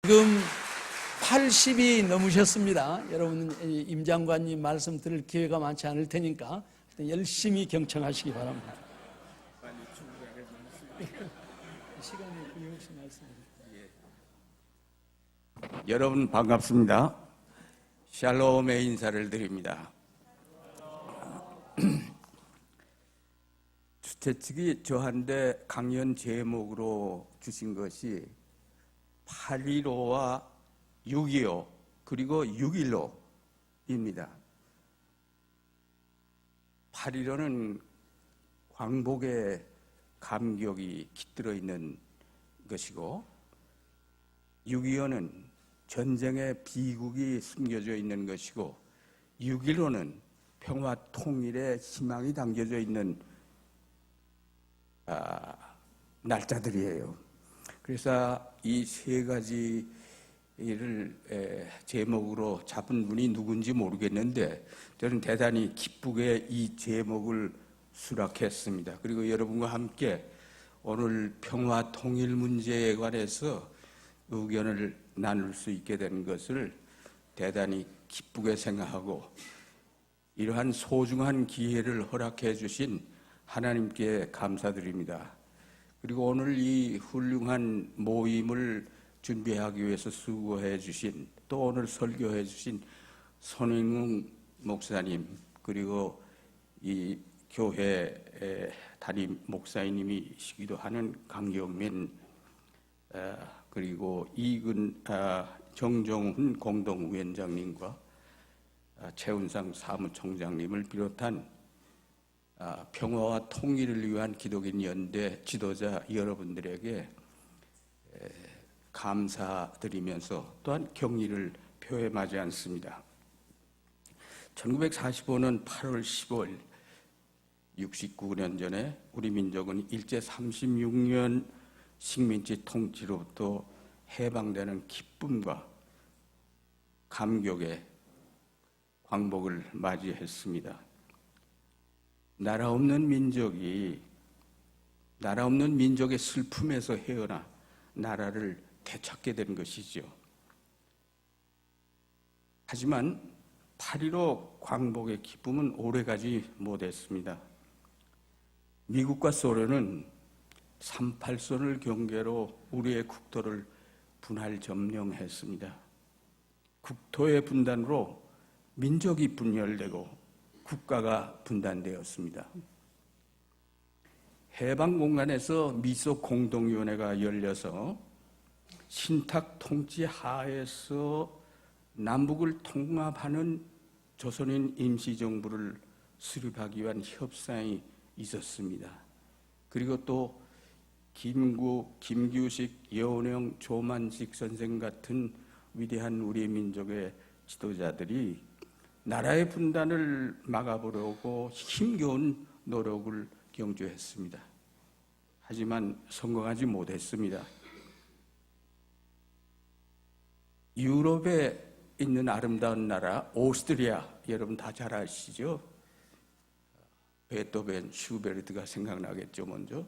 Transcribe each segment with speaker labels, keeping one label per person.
Speaker 1: 지금 80이 넘으셨습니다. 여러분 임 장관님 말씀 들을 기회가 많지 않을 테니까 열심히 경청하시기 바랍니다. 시간이 끊임없이 말씀드립니다.
Speaker 2: 여러분 반갑습니다. 샬롬의 인사를 드립니다. 주최 측이 저한테 강연 제목으로 주신 것이 8.15와 6.25 그리고 6.15입니다. 8.15는 광복의 감격이 깃들어 있는 것이고 6.25는 전쟁의 비극이 숨겨져 있는 것이고 6.15는 평화 통일의 희망이 담겨져 있는 날짜들이에요. 그래서 이 세 가지를 제목으로 잡은 분이 누군지 모르겠는데 저는 대단히 기쁘게 이 제목을 수락했습니다. 그리고 여러분과 함께 오늘 평화 통일 문제에 관해서 의견을 나눌 수 있게 된 것을 대단히 기쁘게 생각하고 이러한 소중한 기회를 허락해 주신 하나님께 감사드립니다. 그리고 오늘 이 훌륭한 모임을 준비하기 위해서 수고해 주신 또 오늘 설교해 주신 손인웅 목사님 그리고 이 교회 담임 목사님이시기도 하는 강경민 그리고 정정훈 공동위원장님과 최운상 사무총장님을 비롯한 평화와 통일을 위한 기독인 연대 지도자 여러분들에게 감사드리면서 또한 경의를 표해마지 않습니다. 1945년 8월 15일 69년 전에 우리 민족은 일제 36년 식민지 통치로부터 해방되는 기쁨과 감격의 광복을 맞이했습니다. 나라 없는 민족의 슬픔에서 헤어나 나라를 되찾게 된 것이죠. 하지만 8.15 광복의 기쁨은 오래가지 못했습니다. 미국과 소련은 38선을 경계로 우리의 국토를 분할 점령했습니다. 국토의 분단으로 민족이 분열되고 국가가 분단되었습니다. 해방 공간에서 미소 공동위원회가 열려서 신탁 통치 하에서 남북을 통합하는 조선인 임시정부를 수립하기 위한 협상이 있었습니다. 그리고 또 김구, 김규식, 여운형, 조만식 선생 같은 위대한 우리 민족의 지도자들이 나라의 분단을 막아보려고 힘겨운 노력을 경주했습니다. 하지만 성공하지 못했습니다. 유럽에 있는 아름다운 나라 오스트리아, 여러분 다 잘 아시죠? 베토벤, 슈베르트가 생각나겠죠, 먼저.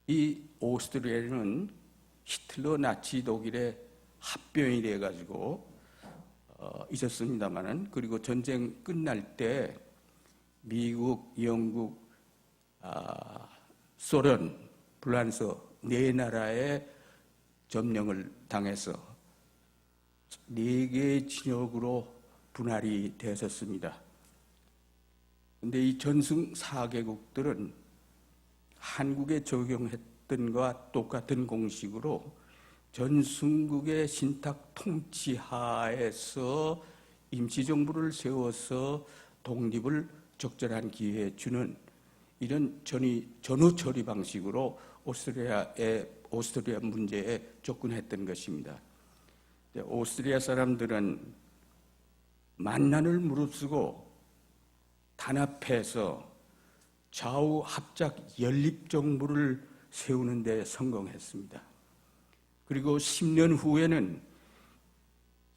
Speaker 2: 이 오스트리아는 히틀러 나치 독일의 합병이 돼가지고 있었습니다만은 그리고 전쟁 끝날 때 미국, 영국, 소련, 프랑스 네 나라의 점령을 당해서 4개의 진영으로 분할이 됐었습니다. 그런데 이 전승 4개국들은 한국에 적용했던 것과 똑같은 공식으로 전승국의 신탁 통치하에서 임시정부를 세워서 독립을 적절한 기회에 주는 이런 전후 처리 방식으로 오스트리아 문제에 접근했던 것입니다. 오스트리아 사람들은 만난을 무릅쓰고 단합해서 좌우 합작 연립정부를 세우는 데 성공했습니다. 그리고 10년 후에는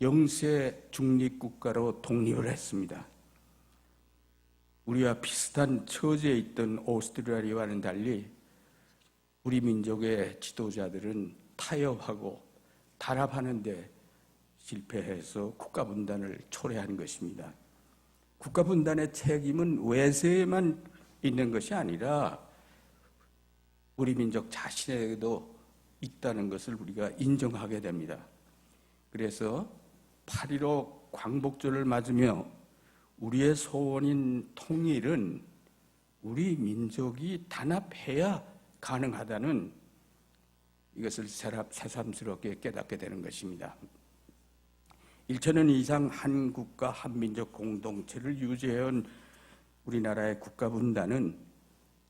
Speaker 2: 영세 중립국가로 독립을 했습니다. 우리와 비슷한 처지에 있던 오스트리아와는 달리 우리 민족의 지도자들은 타협하고 단합하는 데 실패해서 국가 분단을 초래한 것입니다. 국가 분단의 책임은 외세에만 있는 것이 아니라 우리 민족 자신에게도 있다는 것을 우리가 인정하게 됩니다. 그래서 8.15 광복절을 맞으며 우리의 소원인 통일은 우리 민족이 단합해야 가능하다는 이것을 새삼스럽게 깨닫게 되는 것입니다. 1,000년 이상 한 국가 한민족 공동체를 유지해온 우리나라의 국가 분단은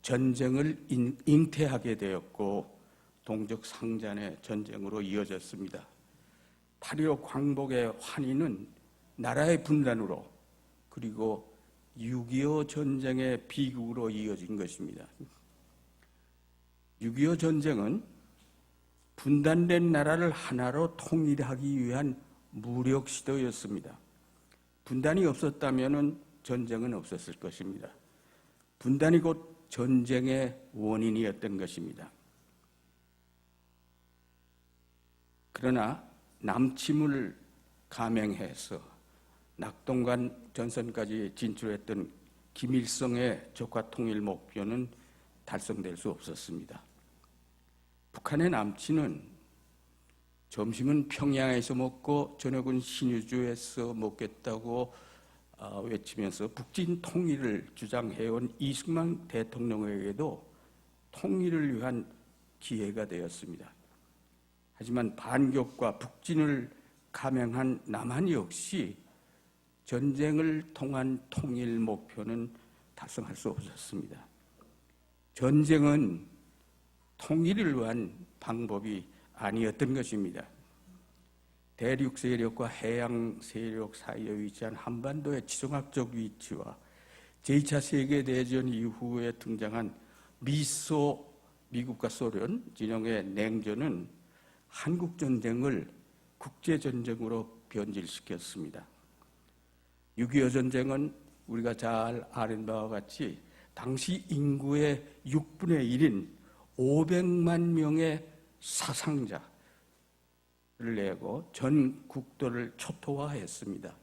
Speaker 2: 전쟁을 잉태하게 되었고 동족 상잔의 전쟁으로 이어졌습니다. 8.15 광복의 환희는 나라의 분단으로 그리고 6.25 전쟁의 비극으로 이어진 것입니다. 6.25 전쟁은 분단된 나라를 하나로 통일하기 위한 무력 시도였습니다. 분단이 없었다면 전쟁은 없었을 것입니다. 분단이 곧 전쟁의 원인이었던 것입니다. 그러나 남침을 감행해서 낙동강 전선까지 진출했던 김일성의 적화 통일 목표는 달성될 수 없었습니다. 북한의 남친은 점심은 평양에서 먹고 저녁은 신의주에서 먹겠다고 외치면서 북진 통일을 주장해온 이승만 대통령에게도 통일을 위한 기회가 되었습니다. 하지만 반격과 북진을 감행한 남한 역시 전쟁을 통한 통일 목표는 달성할 수 없었습니다. 전쟁은 통일을 위한 방법이 아니었던 것입니다. 대륙 세력과 해양 세력 사이에 위치한 한반도의 지정학적 위치와 제2차 세계대전 이후에 등장한 미국과 소련 진영의 냉전은 한국전쟁을 국제전쟁으로 변질시켰습니다. 6.25 전쟁은 우리가 잘 아는 바와 같이 당시 인구의 6분의 1인 500만 명의 사상자를 내고 전 국도를 초토화했습니다.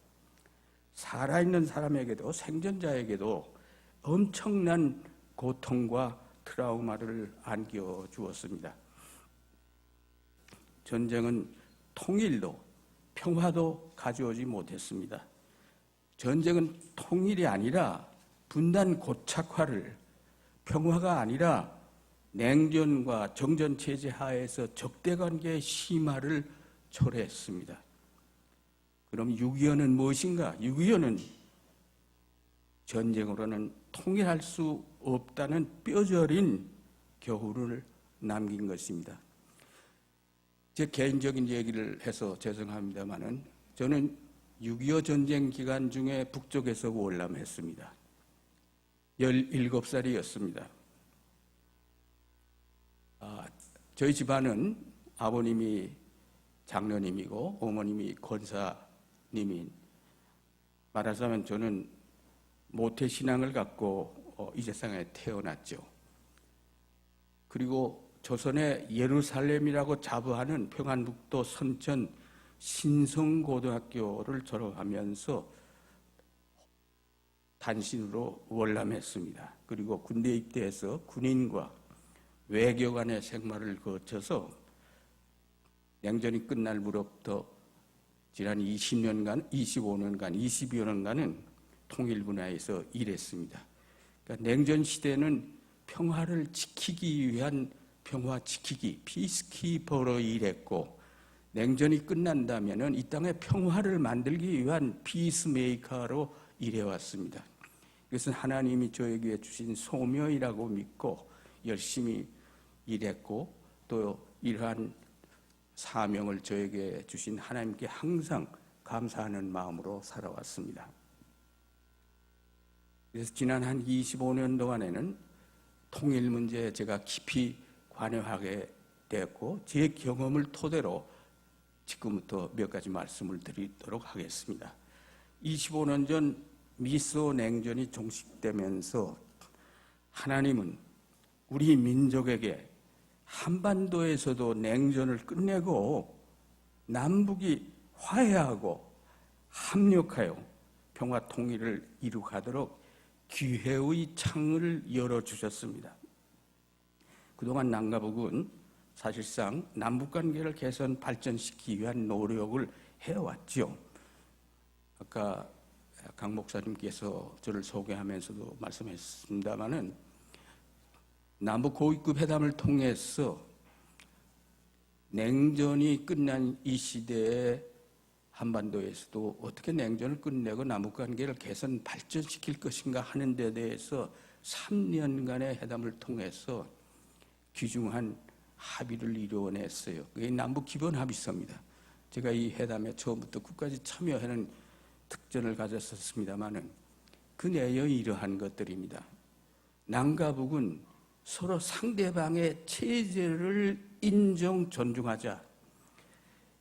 Speaker 2: 살아있는 사람에게도 생존자에게도 엄청난 고통과 트라우마를 안겨주었습니다. 전쟁은 통일도 평화도 가져오지 못했습니다. 전쟁은 통일이 아니라 분단 고착화를, 평화가 아니라 냉전과 정전체제 하에서 적대관계의 심화를 초래했습니다. 그럼 6.25는 무엇인가? 6.25는 전쟁으로는 통일할 수 없다는 뼈저린 교훈을 남긴 것입니다. 제 개인적인 얘기를 해서 죄송합니다마는 저는 6.25 전쟁 기간 중에 북쪽에서 월남했습니다. 17살이었습니다. 저희 집안은 아버님이 장로님이고 어머님이 권사님인, 말하자면 저는 모태신앙을 갖고 이 세상에 태어났죠. 그리고 조선의 예루살렘이라고 자부하는 평안북도 선천 신성고등학교를 졸업하면서 단신으로 월남했습니다. 그리고 군대 입대해서 군인과 외교관의 생활을 거쳐서 냉전이 끝날 무렵부터 지난 20년간, 25년간, 22여 년간은 통일 분야에서 일했습니다. 그러니까 냉전 시대는 평화를 지키기 위한 평화 지키기, 피스키퍼로 일했고, 냉전이 끝난다면 이 땅에 평화를 만들기 위한 피스메이커로 일해왔습니다. 이것은 하나님이 저에게 주신 소명이라고 믿고 열심히 일했고, 또 이러한 사명을 저에게 주신 하나님께 항상 감사하는 마음으로 살아왔습니다. 그래서 지난 한 25년 동안에는 통일 문제에 제가 깊이 관여하게 되었고, 제 경험을 토대로 지금부터 몇 가지 말씀을 드리도록 하겠습니다. 25년 전 미소 냉전이 종식되면서 하나님은 우리 민족에게 한반도에서도 냉전을 끝내고 남북이 화해하고 합력하여 평화 통일을 이룩하도록 기회의 창을 열어주셨습니다. 그동안 남과북은 사실상 남북관계를 개선 발전시키기 위한 노력을 해왔죠. 아까 강 목사님께서 저를 소개하면서도 말씀했습니다마는 남북 고위급 회담을 통해서 냉전이 끝난 이 시대에 한반도에서도 어떻게 냉전을 끝내고 남북관계를 개선 발전시킬 것인가 하는 데 대해서 3년간의 회담을 통해서 귀중한 합의를 이루어냈어요. 그게 남북 기본 합의서입니다. 제가 이 회담에 처음부터 끝까지 참여하는 특전을 가졌었습니다마는 그 내용이 이러한 것들입니다. 남과 북은 서로 상대방의 체제를 인정, 존중하자.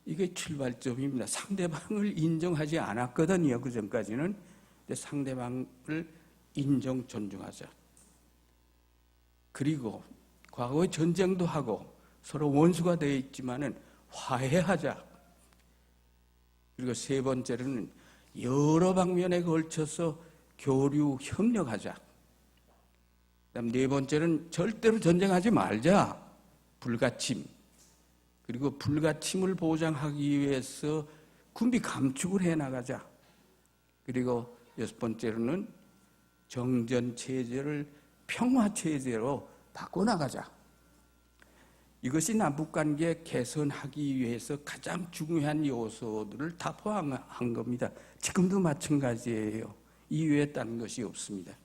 Speaker 2: 이게 출발점입니다. 상대방을 인정하지 않았거든요. 그 전까지는. 근데 상대방을 인정, 존중하자. 그리고 과거에 전쟁도 하고 서로 원수가 되어 있지만은 화해하자. 그리고 세 번째로는 여러 방면에 걸쳐서 교류, 협력하자. 그다음 네 번째는 절대로 전쟁하지 말자. 불가침. 그리고 불가침을 보장하기 위해서 군비 감축을 해나가자. 그리고 여섯 번째로는 정전체제를 평화체제로 바꿔나가자. 이것이 남북관계 개선하기 위해서 가장 중요한 요소들을 다 포함한 겁니다. 지금도 마찬가지예요. 이외에 다른 것이 없습니다.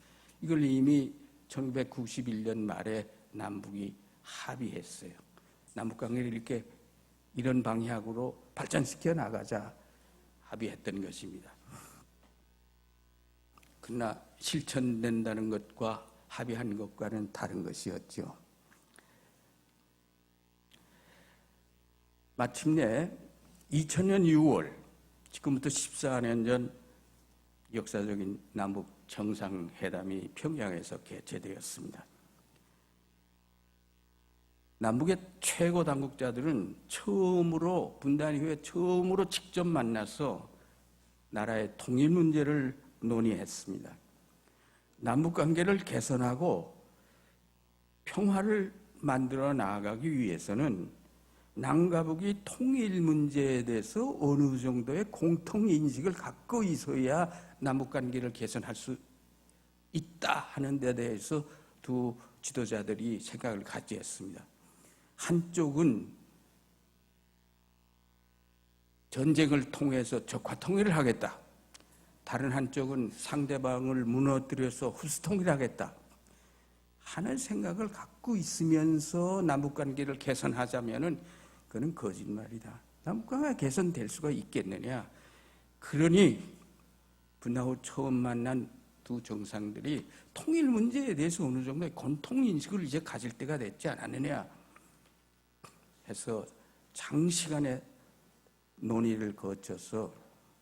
Speaker 2: 이걸 이미 1991년 말에 남북이 합의했어요. 남북관계를 이렇게 이런 방향으로 발전시켜 나가자 합의했던 것입니다. 그러나 실천된다는 것과 합의한 것과는 다른 것이었죠. 마침내 2000년 6월, 지금부터 14년 전 역사적인 남북 정상회담이 평양에서 개최되었습니다. 남북의 최고 당국자들은 처음으로 분단 이후에 처음으로 직접 만나서 나라의 통일 문제를 논의했습니다. 남북 관계를 개선하고 평화를 만들어 나아가기 위해서는 남과 북이 통일 문제에 대해서 어느 정도의 공통 인식을 갖고 있어야 남북 관계를 개선할 수 있다 하는 데 대해서 두 지도자들이 생각을 같이 했습니다. 한쪽은 전쟁을 통해서 적화 통일을 하겠다. 다른 한쪽은 상대방을 무너뜨려서 흡수 통일하겠다 하는 생각을 갖고 있으면서 남북관계를 개선하자면은 그건 거짓말이다. 남북관계가 개선될 수가 있겠느냐. 그러니 분단 후 처음 만난 두 정상들이 통일 문제에 대해서 어느 정도의 공통인식을 이제 가질 때가 됐지 않았느냐 해서 장시간의 논의를 거쳐서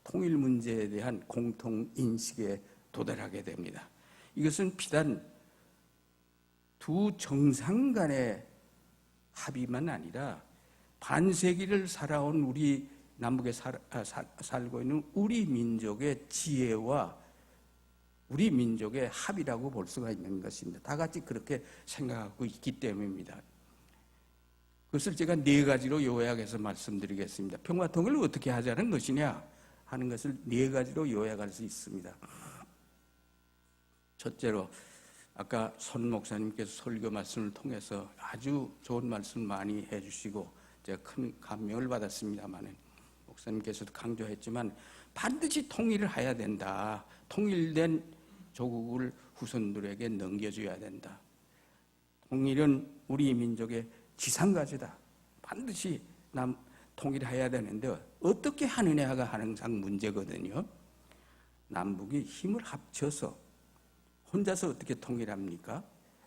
Speaker 2: 통일 문제에 대한 공통인식에 도달하게 됩니다. 이것은 비단 두 정상 간의 합의만 아니라 반세기를 살아온 우리 남북에 살고 있는 우리 민족의 지혜와 우리 민족의 합의라고 볼 수가 있는 것입니다. 다 같이 그렇게 생각하고 있기 때문입니다. 그것을 제가 네 가지로 요약해서 말씀드리겠습니다. 평화통일을 어떻게 하자는 것이냐 하는 것을 네 가지로 요약할 수 있습니다. 첫째로 아까 손 목사님께서 설교 말씀을 통해서 아주 좋은 말씀 많이 해주시고 제가 큰 감명을 받았습니다만 목사님께서도 강조했지만 반드시 통일을 해야 된다. 통일된 조국을 후손들에게 넘겨줘야 된다. 통일은 우리 민족의 지상가치다. 반드시 통일해야 되는데 어떻게 하느냐가 항상 문제거든요. 남북이 힘을 합쳐서 혼자서 어떻게 통일합니까?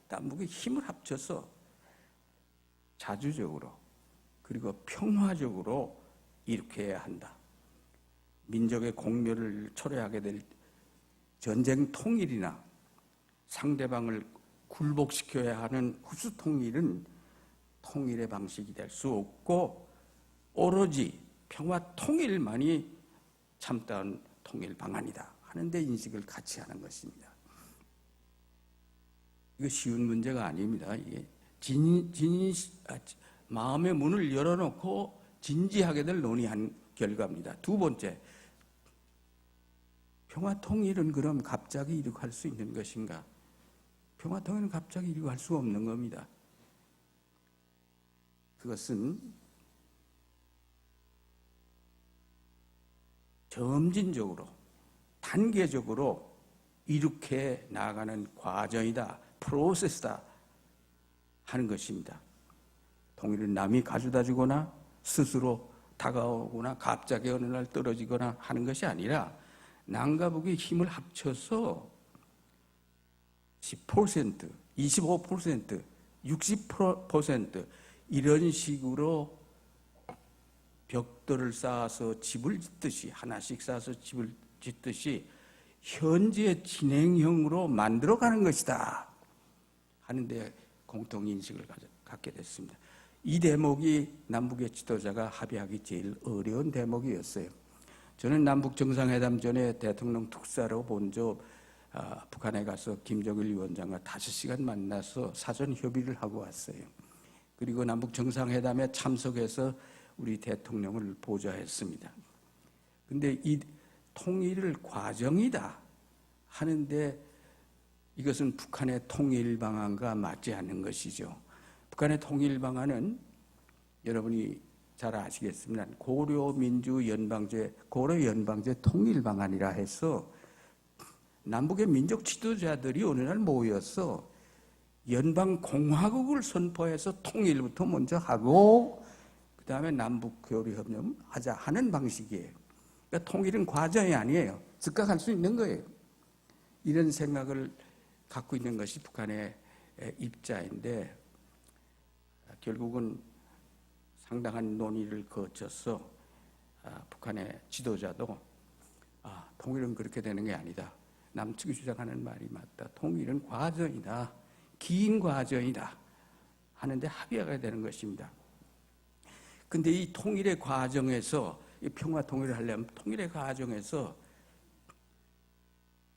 Speaker 2: 남북이 힘을 합쳐서 자주적으로 그리고 평화적으로 이렇게 해야 한다. 민족의 공멸을 초래하게 될 전쟁 통일이나 상대방을 굴복시켜야 하는 흡수 통일은 통일의 방식이 될 수 없고 오로지 평화 통일만이 참다운 통일 방안이다 하는데 인식을 같이 하는 것입니다. 이거 쉬운 문제가 아닙니다. 이게 마음의 문을 열어놓고 진지하게들 논의한 결과입니다. 두 번째, 평화 통일은 그럼 갑자기 이룩할 수 있는 것인가? 평화 통일은 갑자기 이룩할 수 없는 겁니다. 그것은 점진적으로, 단계적으로 이룩해 나가는 과정이다, 프로세스다 하는 것입니다. 통일은 남이 가져다 주거나 스스로 다가오거나 갑자기 어느 날 떨어지거나 하는 것이 아니라 남과 북이 힘을 합쳐서 10%, 25%, 60% 이런 식으로 벽돌을 쌓아서 집을 짓듯이, 하나씩 쌓아서 집을 짓듯이 현재 진행형으로 만들어가는 것이다 하는데 공통인식을 갖게 됐습니다. 이 대목이 남북의 지도자가 합의하기 제일 어려운 대목이었어요. 저는 남북 정상회담 전에 대통령 특사로 본저 북한에 가서 김정일 위원장과 5시간 만나서 사전 협의를 하고 왔어요. 그리고 남북 정상회담에 참석해서 우리 대통령을 보좌했습니다. 근데 이 통일을 과정이다 하는데 이것은 북한의 통일 방안과 맞지 않는 것이죠. 북한의 통일 방안은 여러분이 잘 아시겠습니다. 고려연방제 통일 방안이라 해서 남북의 민족 지도자들이 어느 날 모여서 연방공화국을 선포해서 통일부터 먼저 하고 그 다음에 남북 교류협력 하자 하는 방식이에요. 그러니까 통일은 과정이 아니에요. 즉각 할 수 있는 거예요. 이런 생각을 갖고 있는 것이 북한의 입자인데 결국은 상당한 논의를 거쳐서 북한의 지도자도 통일은 그렇게 되는 게 아니다. 남측이 주장하는 말이 맞다. 통일은 과정이다. 긴 과정이다. 하는데 합의가 되는 것입니다. 근데 이 통일의 과정에서, 이 평화 통일을 하려면 통일의 과정에서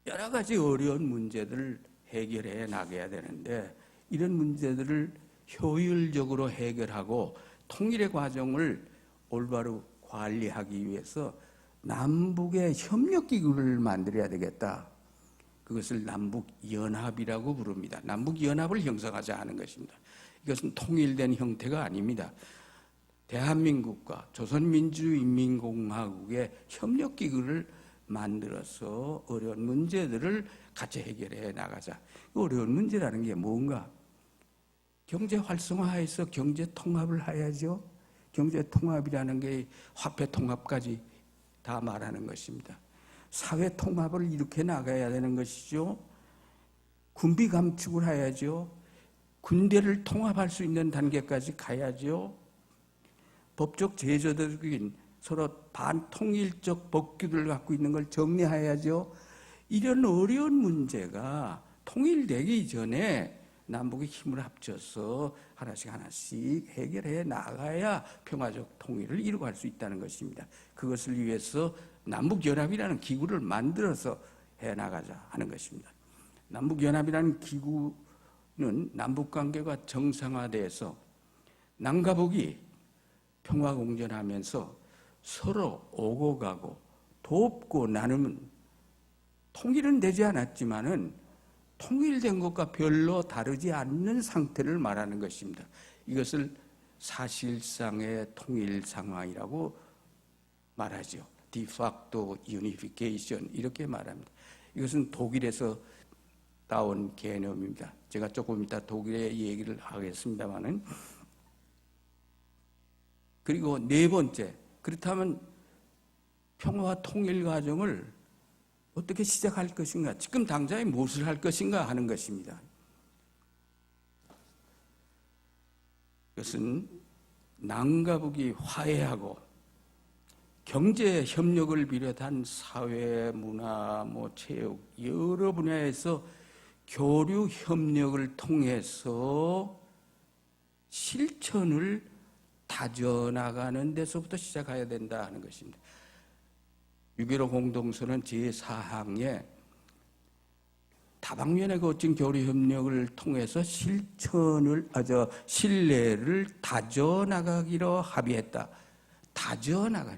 Speaker 2: 여러 가지 어려운 문제들을 해결해 나가야 되는데 이런 문제들을 효율적으로 해결하고 통일의 과정을 올바로 관리하기 위해서 남북의 협력기구를 만들어야 되겠다. 그것을 남북연합이라고 부릅니다. 남북연합을 형성하자 하는 것입니다. 이것은 통일된 형태가 아닙니다. 대한민국과 조선민주인민공화국의 협력기구를 만들어서 어려운 문제들을 같이 해결해 나가자. 어려운 문제라는 게 뭔가? 경제 활성화해서 경제 통합을 해야죠. 경제 통합이라는 게 화폐 통합까지 다 말하는 것입니다. 사회 통합을 이렇게 나가야 되는 것이죠. 군비 감축을 해야죠. 군대를 통합할 수 있는 단계까지 가야죠. 법적 제도적인 서로 반통일적 법규를 갖고 있는 걸 정리해야죠. 이런 어려운 문제가 통일되기 전에 남북의 힘을 합쳐서 하나씩 해결해 나가야 평화적 통일을 이루어갈 수 있다는 것입니다. 그것을 위해서 남북연합이라는 기구를 만들어서 해나가자 하는 것입니다. 남북연합이라는 기구는 남북관계가 정상화돼서 남과 북이 평화공존하면서 서로 오고 가고 돕고 나누면 통일은 되지 않았지만은 통일된 것과 별로 다르지 않는 상태를 말하는 것입니다. 이것을 사실상의 통일 상황이라고 말하죠. de facto unification 이렇게 말합니다. 이것은 독일에서 따온 개념입니다. 제가 조금 이따 독일의 얘기를 하겠습니다만은 그리고 네 번째, 그렇다면 평화 통일 과정을 어떻게 시작할 것인가, 지금 당장에 무엇을 할 것인가 하는 것입니다. 이것은 남과 북이 화해하고 경제 협력을 비롯한 사회, 문화, 체육 여러 분야에서 교류 협력을 통해서 실천을 다져나가는 데서부터 시작해야 된다 하는 것입니다. 6.15 공동선언 제4항에 다방면의 거친 교류 협력을 통해서 신뢰를 다져나가기로 합의했다. 다져나가.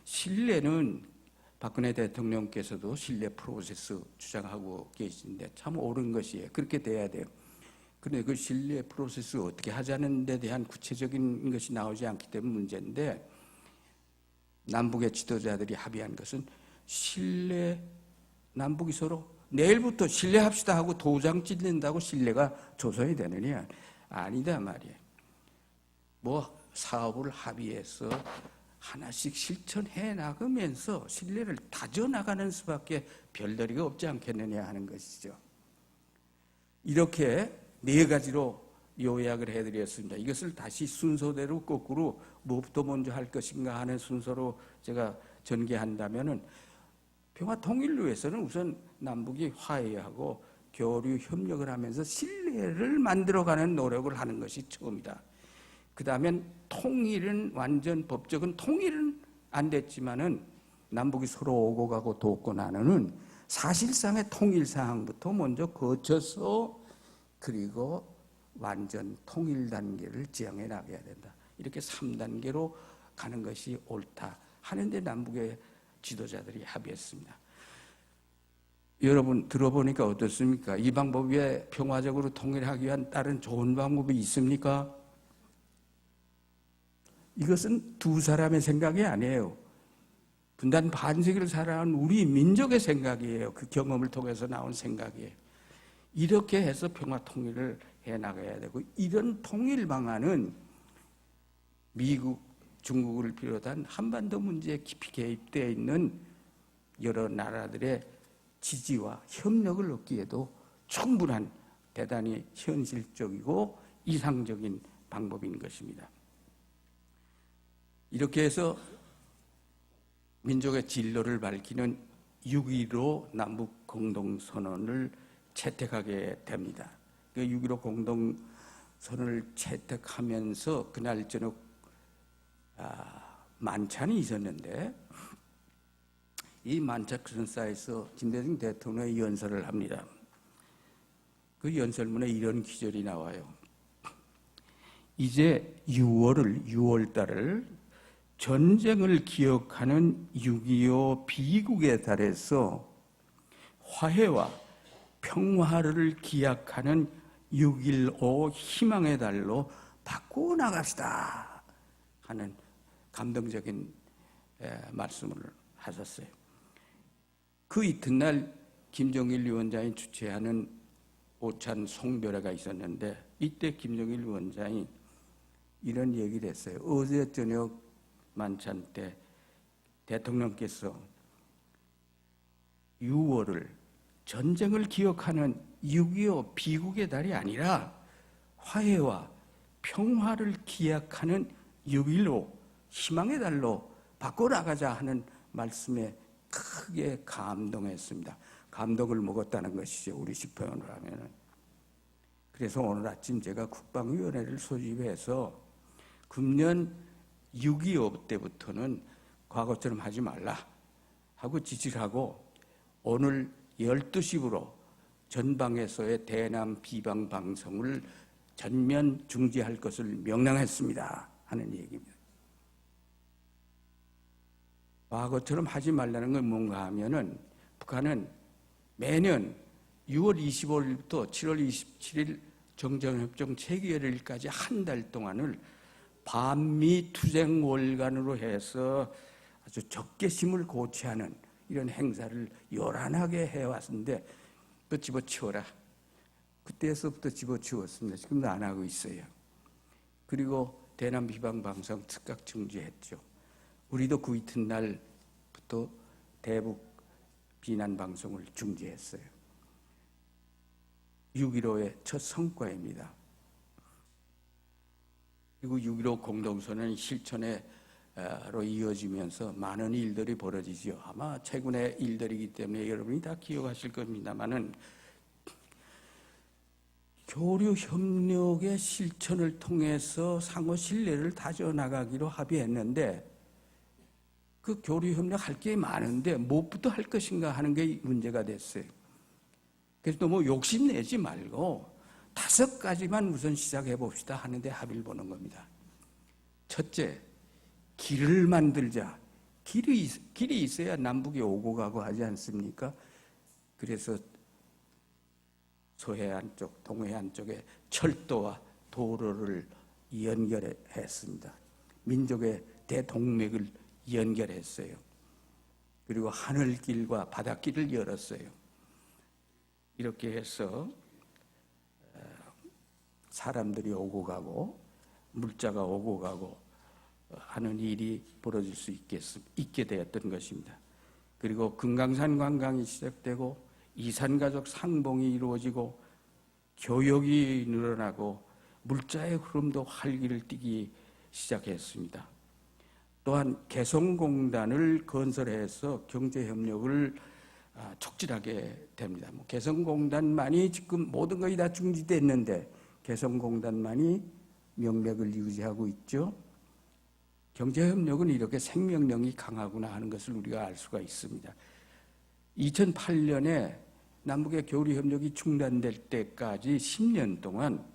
Speaker 2: 신뢰는 박근혜 대통령께서도 신뢰 프로세스 주장하고 계신데 참 옳은 것이에요. 그렇게 돼야 돼요. 그런데 그 신뢰 프로세스 어떻게 하자는 데 대한 구체적인 것이 나오지 않기 때문에 문제인데, 남북의 지도자들이 합의한 것은 남북이 서로 내일부터 신뢰합시다 하고 도장 찍는다고 신뢰가 조성이 되느냐? 아니다 말이에요. 뭐 사업을 합의해서 하나씩 실천해 나가면서 신뢰를 다져나가는 수밖에 별다리가 없지 않겠느냐 하는 것이죠. 이렇게 네 가지로 요약을 해드렸습니다. 이것을 다시 순서대로 거꾸로 무엇부터 먼저 할 것인가 하는 순서로 제가 전개한다면은, 평화 통일을 위해서는 우선 남북이 화해하고 교류 협력을 하면서 신뢰를 만들어가는 노력을 하는 것이 처음이다. 그 다음엔 통일은, 완전 법적인 통일은 안 됐지만은 남북이 서로 오고 가고 돕고 나누는 사실상의 통일 사항부터 먼저 거쳐서 그리고 완전 통일 단계를 지향해 나가야 된다. 이렇게 3단계로 가는 것이 옳다 하는데 남북의 지도자들이 합의했습니다. 여러분 들어보니까 어떻습니까? 이 방법 외에 평화적으로 통일하기 위한 다른 좋은 방법이 있습니까? 이것은 두 사람의 생각이 아니에요. 분단 반세기를 살아온 우리 민족의 생각이에요. 그 경험을 통해서 나온 생각이에요. 이렇게 해서 평화 통일을 해나가야 되고, 이런 통일 방안은 미국, 중국을 비롯한 한반도 문제에 깊이 개입되어 있는 여러 나라들의 지지와 협력을 얻기에도 충분한 대단히 현실적이고 이상적인 방법인 것입니다. 이렇게 해서 민족의 진로를 밝히는 6.15 남북 공동선언을 채택하게 됩니다. 그 6.15 공동선언을 채택하면서 그날 저녁 만찬이 있었는데, 이 만찬사에서 김대중 대통령이 연설을 합니다. 그 연설문에 이런 기절이 나와요. 이제 6월 달을 전쟁을 기억하는 6.25 비극의 달에서 화해와 평화를 기약하는 6.15 희망의 달로 바꾸어 나갑시다 하는 감동적인 말씀을 하셨어요. 그 이튿날 김정일 위원장이 주최하는 오찬 송별회가 있었는데, 이때 김정일 위원장이 이런 얘기를 했어요. 어제 저녁 만찬 때 대통령께서 6월을 전쟁을 기억하는 6.25 비극의 달이 아니라 화해와 평화를 기약하는 6.15 희망의 달로 바꿔나가자 하는 말씀에 크게 감동했습니다. 감동을 먹었다는 것이죠, 우리 식표현으로 하면은. 그래서 오늘 아침 제가 국방위원회를 소집해서 금년 6.25 때부터는 과거처럼 하지 말라 하고 지시를 하고, 오늘 12시부로 전방에서의 대남 비방 방송을 전면 중지할 것을 명령했습니다 하는 얘기입니다. 과거처럼 하지 말라는 건 뭔가 하면은, 북한은 매년 6월 25일부터 7월 27일 정전협정 체결일까지 한 달 동안을 반미 투쟁월간으로 해서 아주 적개심을 고취하는 이런 행사를 요란하게 해왔는데, 그 집어치워라. 그때서부터 집어치웠습니다. 지금도 안 하고 있어요. 그리고 대남 비방 방송 즉각 중지했죠. 우리도 그 이튿날부터 대북 비난 방송을 중지했어요. 6.15의 첫 성과입니다. 그리고 6.15 공동선언 실천으로 이어지면서 많은 일들이 벌어지죠. 아마 최근의 일들이기 때문에 여러분이 다 기억하실 겁니다만은, 교류 협력의 실천을 통해서 상호 신뢰를 다져나가기로 합의했는데 그 교류 협력 할 게 많은데 무엇부터 할 것인가 하는 게 문제가 됐어요. 그래서 너무 욕심내지 말고 5가지만 우선 시작해 봅시다 하는데 합의를 보는 겁니다. 첫째, 길을 만들자. 길이 있어야 남북이 오고 가고 하지 않습니까? 그래서 서해안 쪽, 동해안 쪽에 철도와 도로를 연결했습니다. 민족의 대동맥을 연결했어요. 그리고 하늘길과 바닷길을 열었어요. 이렇게 해서 사람들이 오고 가고 물자가 오고 가고 하는 일이 벌어질 수 있게 되었던 것입니다. 그리고 금강산 관광이 시작되고 이산가족 상봉이 이루어지고 교역이 늘어나고 물자의 흐름도 활기를 띠기 시작했습니다. 또한 개성공단을 건설해서 경제협력을 촉진하게 됩니다. 개성공단만이 지금 모든 것이 다 중지됐는데 개성공단만이 명맥을 유지하고 있죠. 경제협력은 이렇게 생명력이 강하구나 하는 것을 우리가 알 수가 있습니다. 2008년에 남북의 교류협력이 중단될 때까지 10년 동안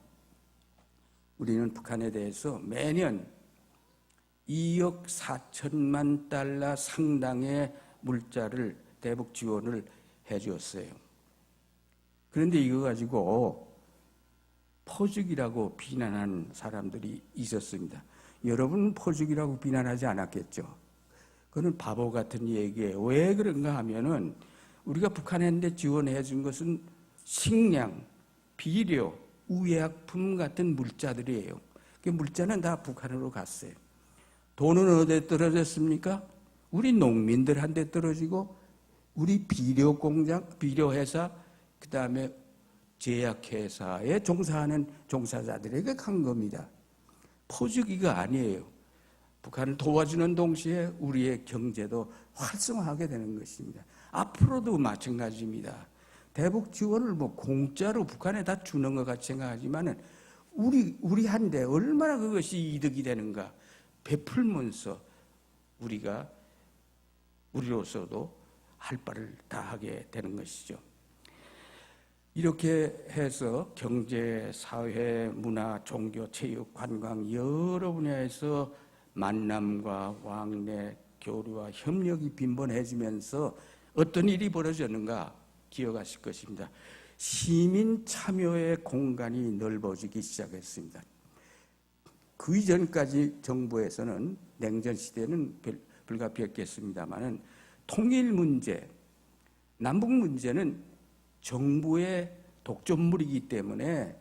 Speaker 2: 우리는 북한에 대해서 매년 2억 4천만 달러 상당의 물자를 대북 지원을 해주었어요. 그런데 이거 가지고 포죽이라고 비난한 사람들이 있었습니다. 여러분은 포죽이라고 비난하지 않았겠죠? 그건 바보 같은 얘기예요. 왜 그런가 하면은 우리가 북한한테 지원해 준 것은 식량, 비료, 의약품 같은 물자들이에요. 그 물자는 다 북한으로 갔어요. 돈은 어디에 떨어졌습니까? 우리 농민들한테 떨어지고 우리 비료 공장, 비료 회사, 그 다음에 제약회사에 종사하는 종사자들에게 간 겁니다. 포주기가 아니에요. 북한을 도와주는 동시에 우리의 경제도 활성화하게 되는 것입니다. 앞으로도 마찬가지입니다. 대북 지원을 공짜로 북한에 다 주는 것 같이 생각하지만은 우리한테 얼마나 그것이 이득이 되는가 베풀면서 우리로서도 할 바를 다하게 되는 것이죠. 이렇게 해서 경제, 사회, 문화, 종교, 체육, 관광 여러 분야에서 만남과 왕래, 교류와 협력이 빈번해지면서 어떤 일이 벌어졌는가 기억하실 것입니다. 시민 참여의 공간이 넓어지기 시작했습니다. 그 이전까지 정부에서는 냉전 시대는 불가피했겠습니다만은 통일 문제, 남북 문제는 정부의 독점물이기 때문에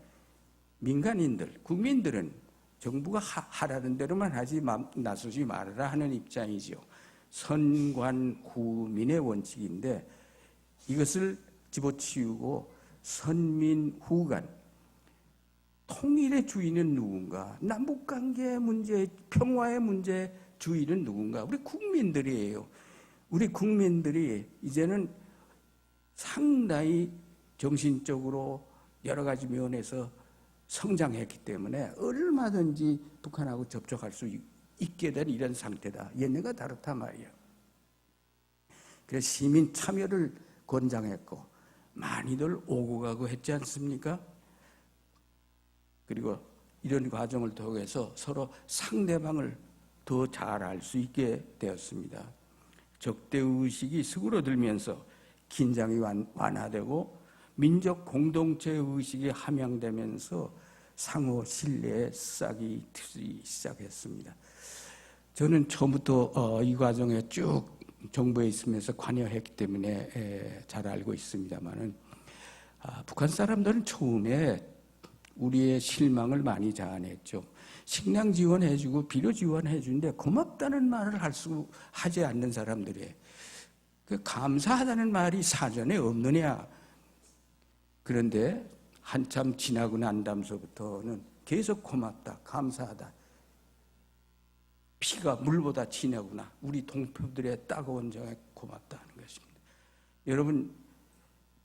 Speaker 2: 민간인들, 국민들은 정부가 하라는 대로만 하지 나서지 말아라 하는 입장이지요. 선관후민의 원칙인데 이것을 집어치우고 선민후간, 통일의 주인은 누군가? 남북관계의 문제, 평화의 문제 주인은 누군가? 우리 국민들이에요. 우리 국민들이 이제는 상당히 정신적으로 여러 가지 면에서 성장했기 때문에 얼마든지 북한하고 접촉할 수 있게 된 이런 상태다. 옛날과 다르다 말이에요. 그래서 시민 참여를 권장했고 많이들 오고 가고 했지 않습니까? 그리고 이런 과정을 통해서 서로 상대방을 더 잘 알 수 있게 되었습니다. 적대의식이 수그러들면서 긴장이 완화되고 민족 공동체 의식이 함양되면서 상호 신뢰에 싹이 트기 시작했습니다. 저는 처음부터 이 과정에 쭉 정부에 있으면서 관여했기 때문에 잘 알고 있습니다만은 북한 사람들은 처음에 우리의 실망을 많이 자아냈죠. 식량 지원해주고 비료 지원해주는데 고맙다는 말을 하지 않는 사람들이에요. 그 감사하다는 말이 사전에 없느냐. 그런데 한참 지나고 난 다음서부터는 계속 고맙다, 감사하다. 피가 물보다 진하구나. 우리 동표들의 따가운 정에 고맙다 하는 것입니다. 여러분,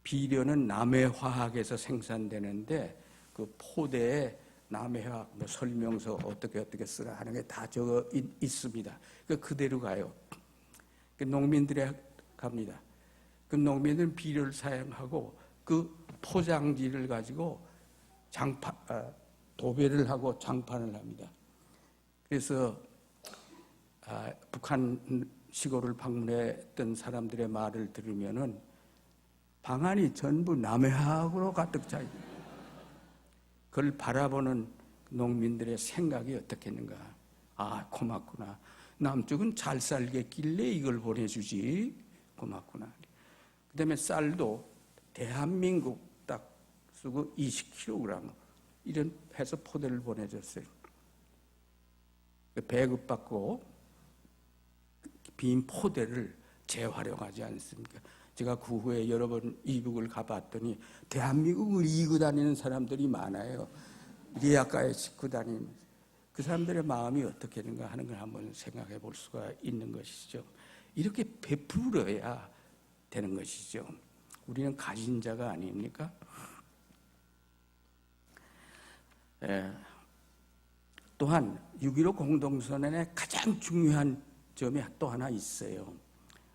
Speaker 2: 비료는 남해 화학에서 생산되는데 그 포대에 남해학 뭐 설명서 어떻게 쓰라 하는 게 다 적어 있습니다. 그대로 가요. 농민들이 갑니다. 그 농민들은 비료를 사용하고 그 포장지를 가지고 도배를 하고 장판을 합니다. 그래서 북한 시골을 방문했던 사람들의 말을 들으면은 방안이 전부 남해학으로 가득 차 있는, 그걸 바라보는 농민들의 생각이 어떻겠는가. 아, 고맙구나. 남쪽은 잘 살겠길래 이걸 보내주지. 고맙구나. 그 다음에 쌀도 대한민국 딱 쓰고 20kg 이런 해서 포대를 보내줬어요. 배급받고 빈 포대를 재활용하지 않습니까? 제가 그 후에 여러 번 이북을 가봤더니 대한민국을 이고 다니는 사람들이 많아요. 리아카에 싣고 다니면서. 그 사람들의 마음이 어떻게는가 하는 걸 한번 생각해 볼 수가 있는 것이죠. 이렇게 베풀어야 되는 것이죠. 우리는 가진 자가 아닙니까? 또한 6.15 공동선언의 가장 중요한 점이 또 하나 있어요.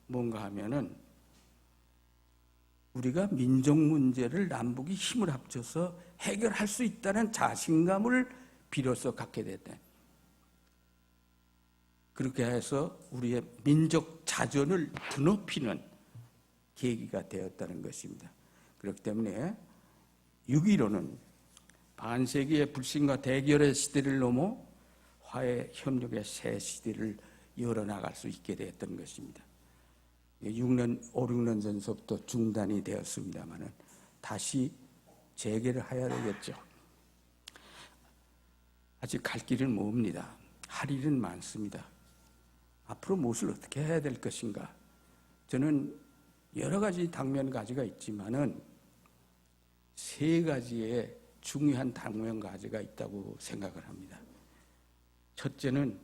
Speaker 2: 뭔가 하면은 우리가 민족 문제를 남북이 힘을 합쳐서 해결할 수 있다는 자신감을 비로소 갖게 됐다. 그렇게 해서 우리의 민족 자존을 드높이는 계기가 되었다는 것입니다. 그렇기 때문에 6.15는 반세기의 불신과 대결의 시대를 넘어 화해 협력의 새 시대를 열어나갈 수 있게 되었던 것입니다. 5, 6년 전서부터 중단이 되었습니다만 다시 재개를 해야 되겠죠. 아직 갈 길은 멉니다. 할 일은 많습니다. 앞으로 무엇을 어떻게 해야 될 것인가? 저는 여러 가지 당면가지가 있지만은 3가지의 중요한 당면가지가 있다고 생각을 합니다. 첫째는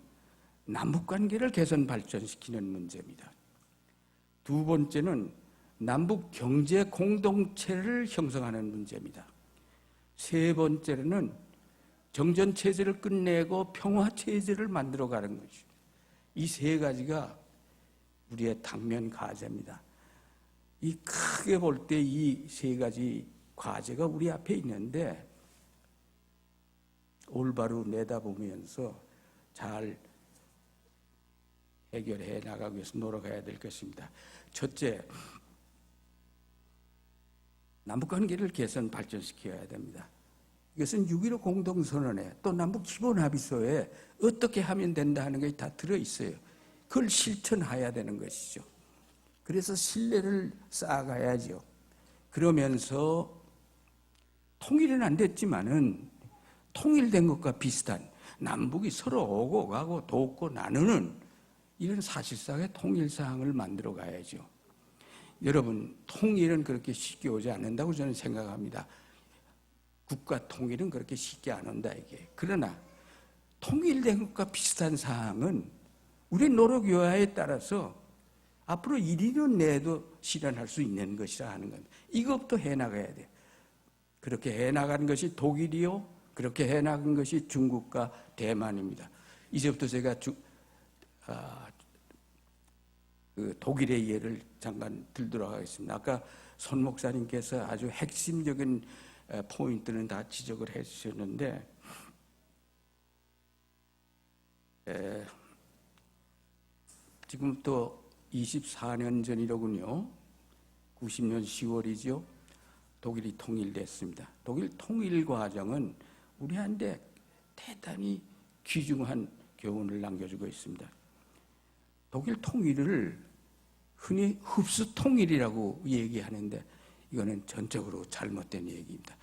Speaker 2: 남북관계를 개선 발전시키는 문제입니다. 2번째는 남북 경제 공동체를 형성하는 문제입니다. 3번째는 정전체제를 끝내고 평화체제를 만들어가는 것입니다. 이 3가지가 우리의 당면 과제입니다. 이 크게 볼 때 이 3가지 과제가 우리 앞에 있는데 올바로 내다보면서 잘 해결해 나가기 위해서 노력해야 될 것입니다. 첫째, 남북관계를 개선 발전시켜야 됩니다. 이것은 6.15 공동선언에 또 남북기본합의서에 어떻게 하면 된다 하는 게 다 들어있어요. 그걸 실천해야 되는 것이죠. 그래서 신뢰를 쌓아가야죠. 그러면서 통일은 안 됐지만은 통일된 것과 비슷한 남북이 서로 오고 가고 돕고 나누는 이런 사실상의 통일사항을 만들어 가야죠. 여러분, 통일은 그렇게 쉽게 오지 않는다고 저는 생각합니다. 국가 통일은 그렇게 쉽게 안 온다 이게. 그러나 통일된 것과 비슷한 사항은 우리 노력 여하에 따라서 앞으로 1년 내에도 실현할 수 있는 것이라 하는 겁니다. 이것부터 해나가야 돼요. 그렇게 해나가는 것이 독일이요, 그렇게 해나간 것이 중국과 대만입니다. 이제부터 제가 그 독일의 예를 잠깐 들도록 하겠습니다. 아까 손 목사님께서 아주 핵심적인 포인트는 다 지적을 해주셨는데, 지금부터 24년 전이로군요. 90년 10월이죠. 독일이 통일됐습니다. 독일 통일 과정은 우리한테 대단히 귀중한 교훈을 남겨주고 있습니다. 독일 통일을 흔히 흡수 통일이라고 얘기하는데 이거는 전적으로 잘못된 얘기입니다.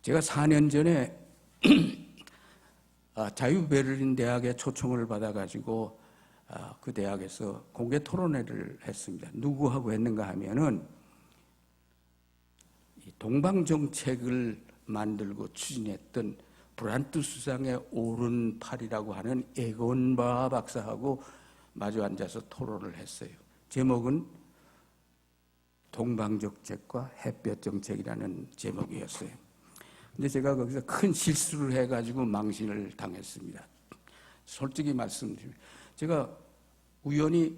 Speaker 2: 제가 4년 전에 자유 베를린 대학에 초청을 받아가지고 그 대학에서 공개 토론회를 했습니다. 누구하고 했는가 하면은 동방 정책을 만들고 추진했던 브란트 수상의 오른팔이라고 하는 에곤바 박사하고 마주 앉아서 토론을 했어요. 제목은 동방 정책과 햇볕 정책이라는 제목이었어요. 근데 제가 거기서 큰 실수를 해가지고 망신을 당했습니다. 솔직히 말씀드리면 제가 우연히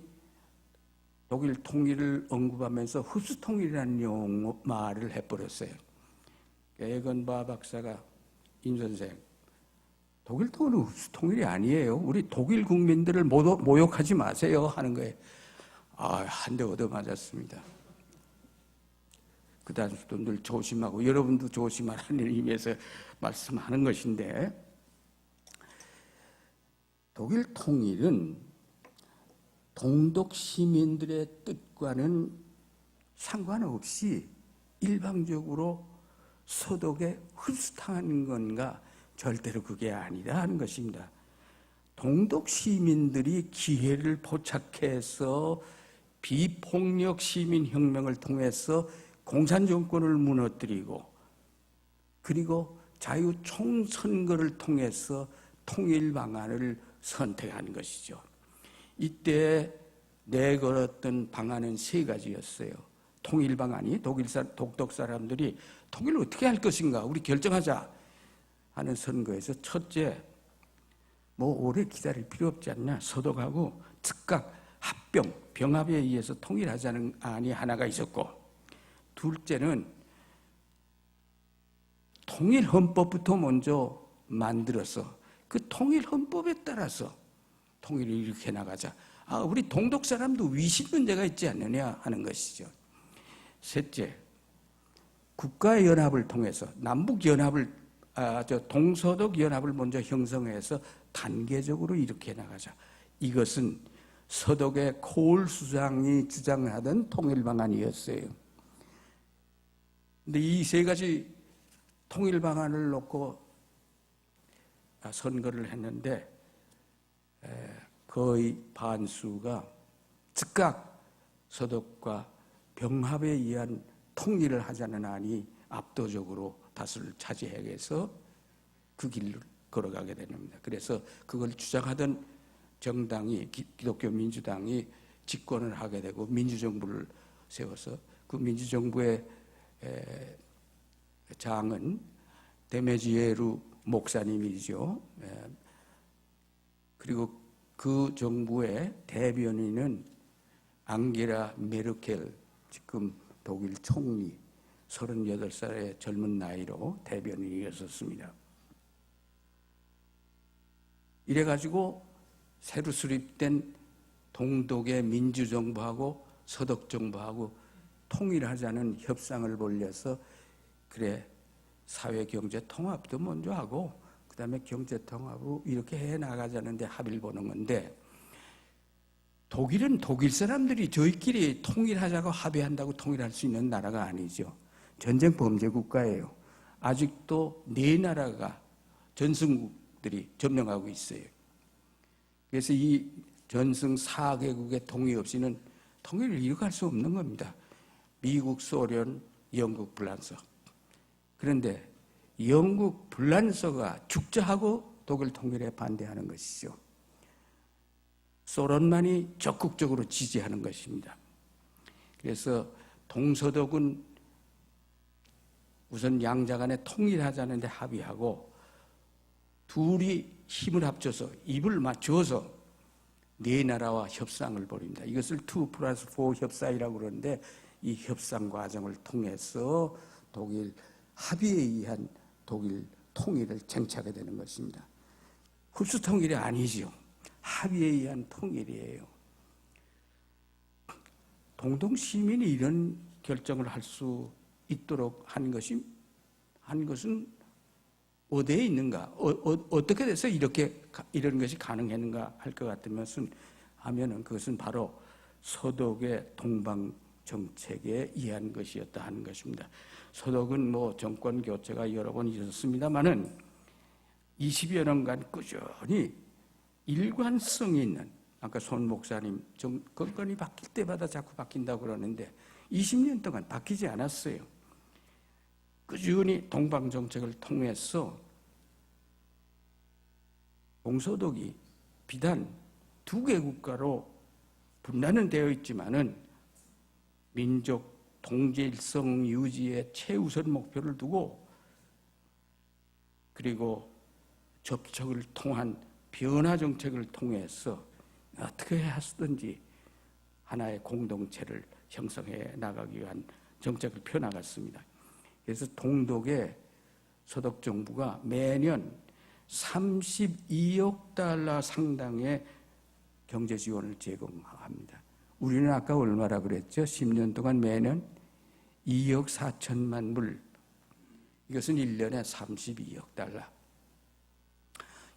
Speaker 2: 독일 통일을 언급하면서 흡수 통일이라는 용어 말을 해버렸어요. 에건바 박사가 임 선생, 독일 통일은 흡수 통일이 아니에요. 우리 독일 국민들을 모욕하지 마세요 하는 거예요. 한 대 얻어 맞았습니다. 그 다음부터 늘 조심하고 여러분도 조심하라는 의미에서 말씀하는 것인데, 독일 통일은 동독 시민들의 뜻과는 상관없이 일방적으로 서독에 흡수당하는 건가? 절대로 그게 아니다 하는 것입니다. 동독 시민들이 기회를 포착해서 비폭력 시민혁명을 통해서 공산정권을 무너뜨리고, 그리고 자유총선거를 통해서 통일 방안을 선택한 것이죠. 이때 내걸었던 방안은 세 가지였어요. 통일 방안이 독독 사람들이 통일을 어떻게 할 것인가 우리 결정하자 하는 선거에서, 첫째, 오래 기다릴 필요 없지 않냐, 서독하고 즉각 병합에 의해서 통일하자는 안이 하나가 있었고, 둘째는 통일헌법부터 먼저 만들어서 그 통일헌법에 따라서 통일을 이렇게 나가자. 우리 동독 사람도 위신 문제가 있지 않느냐 하는 것이죠. 셋째, 국가연합을 통해서 동서독 연합을 먼저 형성해서 단계적으로 이렇게 나가자. 이것은 서독의 코울 수장이 주장하던 통일 방안이었어요. 근데 이 세 가지 통일 방안을 놓고 선거를 했는데 거의 반수가 즉각 서독과 병합에 의한 통일을 하자는 안이 압도적으로 다수를 차지해서 그 길을 걸어가게 됩니다. 그래서 그걸 주장하던 정당이 기독교 민주당이 집권을 하게 되고 민주정부를 세워서, 그 민주정부의 장은 데메지에루 목사님이죠. 그리고 그 정부의 대변인은 앙게라 메르켈, 지금 독일 총리, 38살의 젊은 나이로 대변인이었습니다. 이래가지고 새로 수립된 동독의 민주정부하고 서독정부하고 통일하자는 협상을 벌려서, 그래 사회경제통합도 먼저 하고 그 다음에 경제통합으로 이렇게 해나가자는데 합의를 보는 건데, 독일은 독일 사람들이 저희끼리 통일하자고 합의한다고 통일할 수 있는 나라가 아니죠. 전쟁 범죄 국가예요. 아직도 4나라가 전승국들이 점령하고 있어요. 그래서 이 전승 4개국의 동의 없이는 통일을 이룩할 수 없는 겁니다. 미국, 소련, 영국, 불란서. 그런데 영국, 불란서가 죽자하고 독일 통일에 반대하는 것이죠. 소련만이 적극적으로 지지하는 것입니다. 그래서 동서독은 우선 양자 간에 통일하자는데 합의하고, 둘이 힘을 합쳐서 입을 맞춰서 4나라와 협상을 벌입니다. 이것을 2+4 협상이라고 그러는데, 이 협상 과정을 통해서 독일 합의에 의한 독일 통일을 쟁취하게 되는 것입니다. 흡수 통일이 아니죠. 합의에 의한 통일이에요. 동독 시민이 이런 결정을 할 수 있도록 한 것은 어디에 있는가? 어떻게 돼서 이런 것이 가능했는가 할 것 하면은 그것은 바로 서독의 동방 정책에 의한 것이었다 하는 것입니다. 서독은 정권 교체가 여러 번 있었습니다만은 20여 년간 꾸준히 일관성이 있는, 아까 손 목사님 정권이 바뀔 때마다 자꾸 바뀐다고 그러는데 20년 동안 바뀌지 않았어요. 꾸준히 동방 정책을 통해서 동서독이 비단 2개 국가로 분단은 되어 있지만은 민족 동질성 유지에 최우선 목표를 두고 그리고 접촉을 통한 변화 정책을 통해서 어떻게 하든지 하나의 공동체를 형성해 나가기 위한 정책을 펴나갔습니다. 그래서 동독에 서독 정부가 매년 32억 달러 상당의 경제 지원을 제공합니다. 우리는 아까 얼마라 그랬죠? 10년 동안 매년 2억 4천만 불. 이것은 1년에 32억 달러.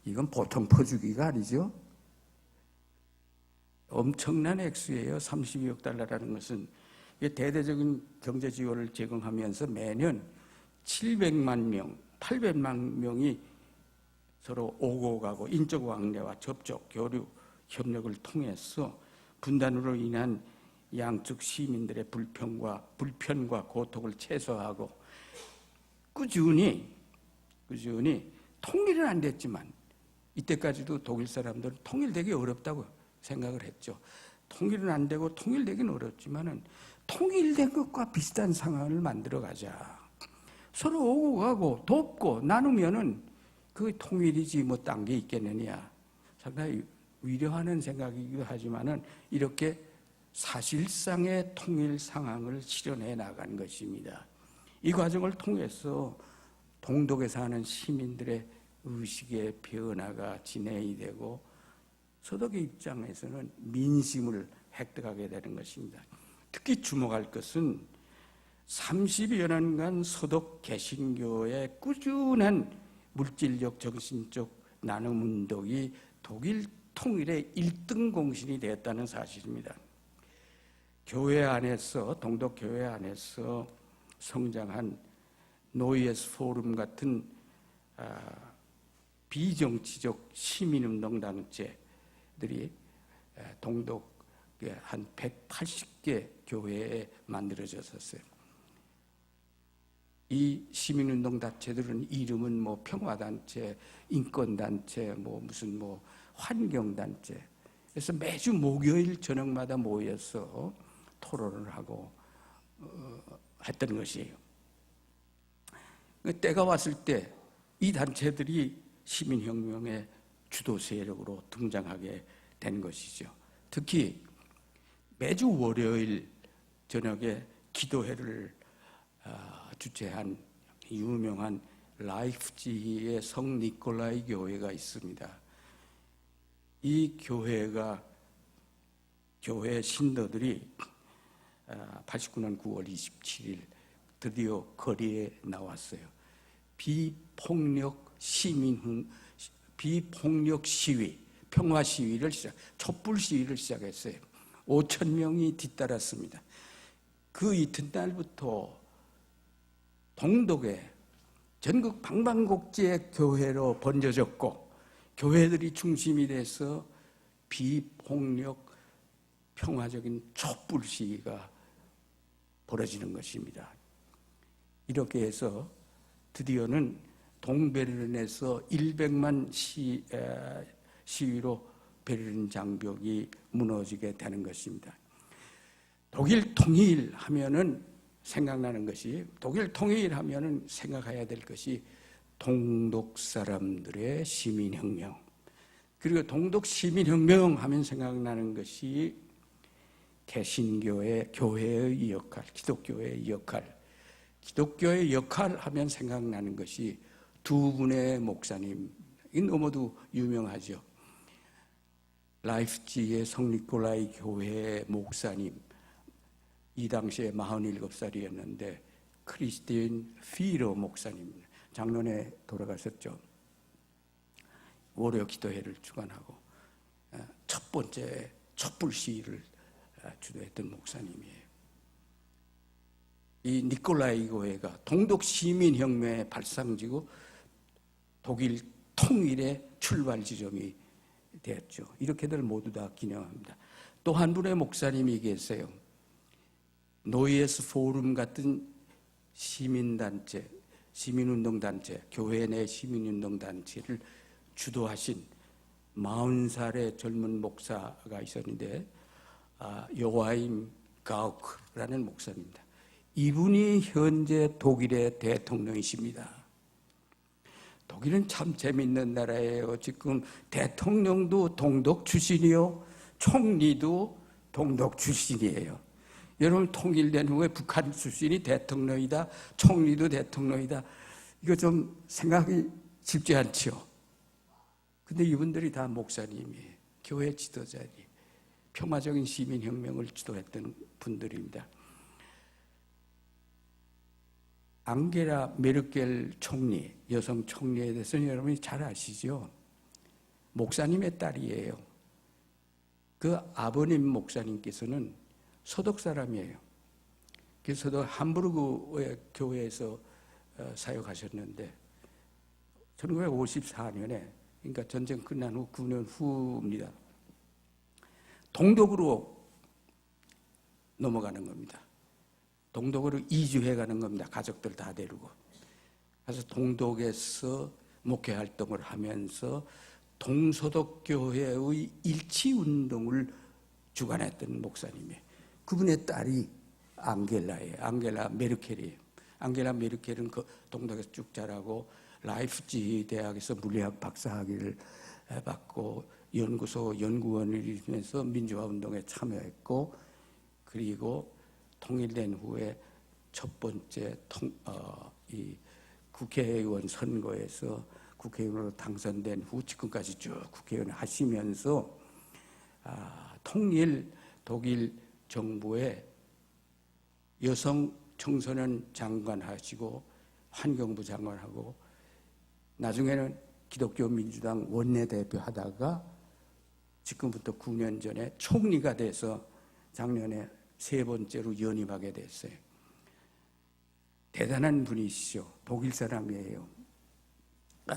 Speaker 2: 이건 보통 퍼주기가 아니죠. 엄청난 액수예요. 32억 달러라는 것은. 대대적인 경제 지원을 제공하면서 매년 700만 명, 800만 명이 서로 오고 가고 인적 왕래와 접촉, 교류, 협력을 통해서 분단으로 인한 양측 시민들의 불편과 고통을 최소화하고 꾸준히 통일은 안 됐지만 이때까지도 독일 사람들은 통일되기 어렵다고 생각을 했죠. 통일은 안 되고 통일되기는 어렵지만은 통일된 것과 비슷한 상황을 만들어 가자. 서로 오고 가고 돕고 나누면은 그 통일이지 뭐 딴 게 있겠느냐. 상당히 위로하는 생각이기도 하지만은 이렇게 사실상의 통일 상황을 실현해 나간 것입니다. 이 과정을 통해서 동독에 사는 시민들의 의식의 변화가 진행이 되고 서독의 입장에서는 민심을 획득하게 되는 것입니다. 특히 주목할 것은 30여 년간 서독 개신교의 꾸준한 물질적, 정신적 나눔 운동이 독일 통일의 1등 공신이 되었다는 사실입니다. 교회 안에서, 동독 교회 안에서 성장한 노이에스 포럼 같은 비정치적 시민운동 단체들이 동독의 한 180개 교회에 만들어졌었어요. 이 시민운동 단체들은 이름은 뭐 평화단체, 인권단체, 무슨 환경단체. 그래서 매주 목요일 저녁마다 모여서 토론을 하고 했던 것이에요. 때가 왔을 때 이 단체들이 시민혁명의 주도 세력으로 등장하게 된 것이죠. 특히 매주 월요일 저녁에 기도회를 주최한 유명한 라이프치히의 성 니콜라이 교회가 있습니다. 이 교회 신도들이 89년 9월 27일 드디어 거리에 나왔어요. 비폭력 시위, 평화 시위를 촛불 시위를 시작했어요. 5천 명이 뒤따랐습니다. 그 이튿날부터 동독에 전국 방방곡제 교회로 번져졌고 교회들이 중심이 돼서 비폭력 평화적인 촛불 시위가 벌어지는 것입니다. 이렇게 해서 드디어는 동베를린에서 100만 시위로 베를린 장벽이 무너지게 되는 것입니다. 독일 통일하면은 생각나는 것이, 독일 통일하면은 생각해야 될 것이 동독 사람들의 시민혁명. 그리고 동독 시민혁명 하면 생각나는 것이 개신교의 교회의 역할, 기독교의 역할. 기독교의 역할 하면 생각나는 것이 두 분의 목사님, 이 너무도 유명하죠. 라이프치히의 성니콜라이 교회의 목사님, 이 당시에 47살이었는데 크리스틴 피로 목사님, 작년에 돌아가셨죠. 월요 기도회를 주관하고 첫 번째 촛불 시위를 주도했던 목사님이에요. 이 니콜라이 교회가 동독 시민혁명의 발상지고 독일 통일의 출발 지점이 되었죠. 이렇게들 모두 다 기념합니다. 또 한 분의 목사님이 계세요. 노이에스 포럼 같은 시민단체, 시민운동단체, 교회 내 시민운동단체를 주도하신 40살의 젊은 목사가 있었는데 요하임 가우크라는 목사입니다. 이분이 현재 독일의 대통령이십니다. 독일은 참 재밌는 나라예요. 지금 대통령도 동독 출신이요, 총리도 동독 출신이에요. 여러분, 통일된 후에 북한 출신이 대통령이다, 총리도 대통령이다, 이거 좀 생각이 쉽지 않죠. 근데 이분들이 다 목사님이에요. 교회 지도자니 평화적인 시민혁명을 주도했던 분들입니다. 앙게라 메르켈 총리, 여성 총리에 대해서는 여러분이 잘 아시죠? 목사님의 딸이에요. 그 아버님 목사님께서는 소독 사람이에요. 그래서 함부르크의 교회에서 사역하셨는데 1954년에, 그러니까 전쟁 끝난 후 9년 후입니다. 동독으로 넘어가는 겁니다. 동독으로 이주해 가는 겁니다. 가족들 다 데리고. 그래서 동독에서 목회 활동을 하면서 동서독교회의 일치운동을 주관했던 목사님이에요. 그분의 딸이 앙겔라예요. 앙겔라 메르켈이에요. 앙겔라 메르켈은 그 동독에서 쭉 자라고 라이프치히 대학에서 물리학 박사학위를 받고 연구소 연구원을 이루면서 민주화운동에 참여했고, 그리고 통일된 후에 첫 번째 이 국회의원 선거에서 국회의원으로 당선된 후 지금까지 쭉 국회의원 하시면서 통일 독일 정부의 여성 청소년 장관 하시고 환경부 장관하고 나중에는 기독교 민주당 원내대표 하다가 지금부터 9년 전에 총리가 돼서 작년에 3번째로 연임하게 됐어요. 대단한 분이시죠. 독일 사람이에요.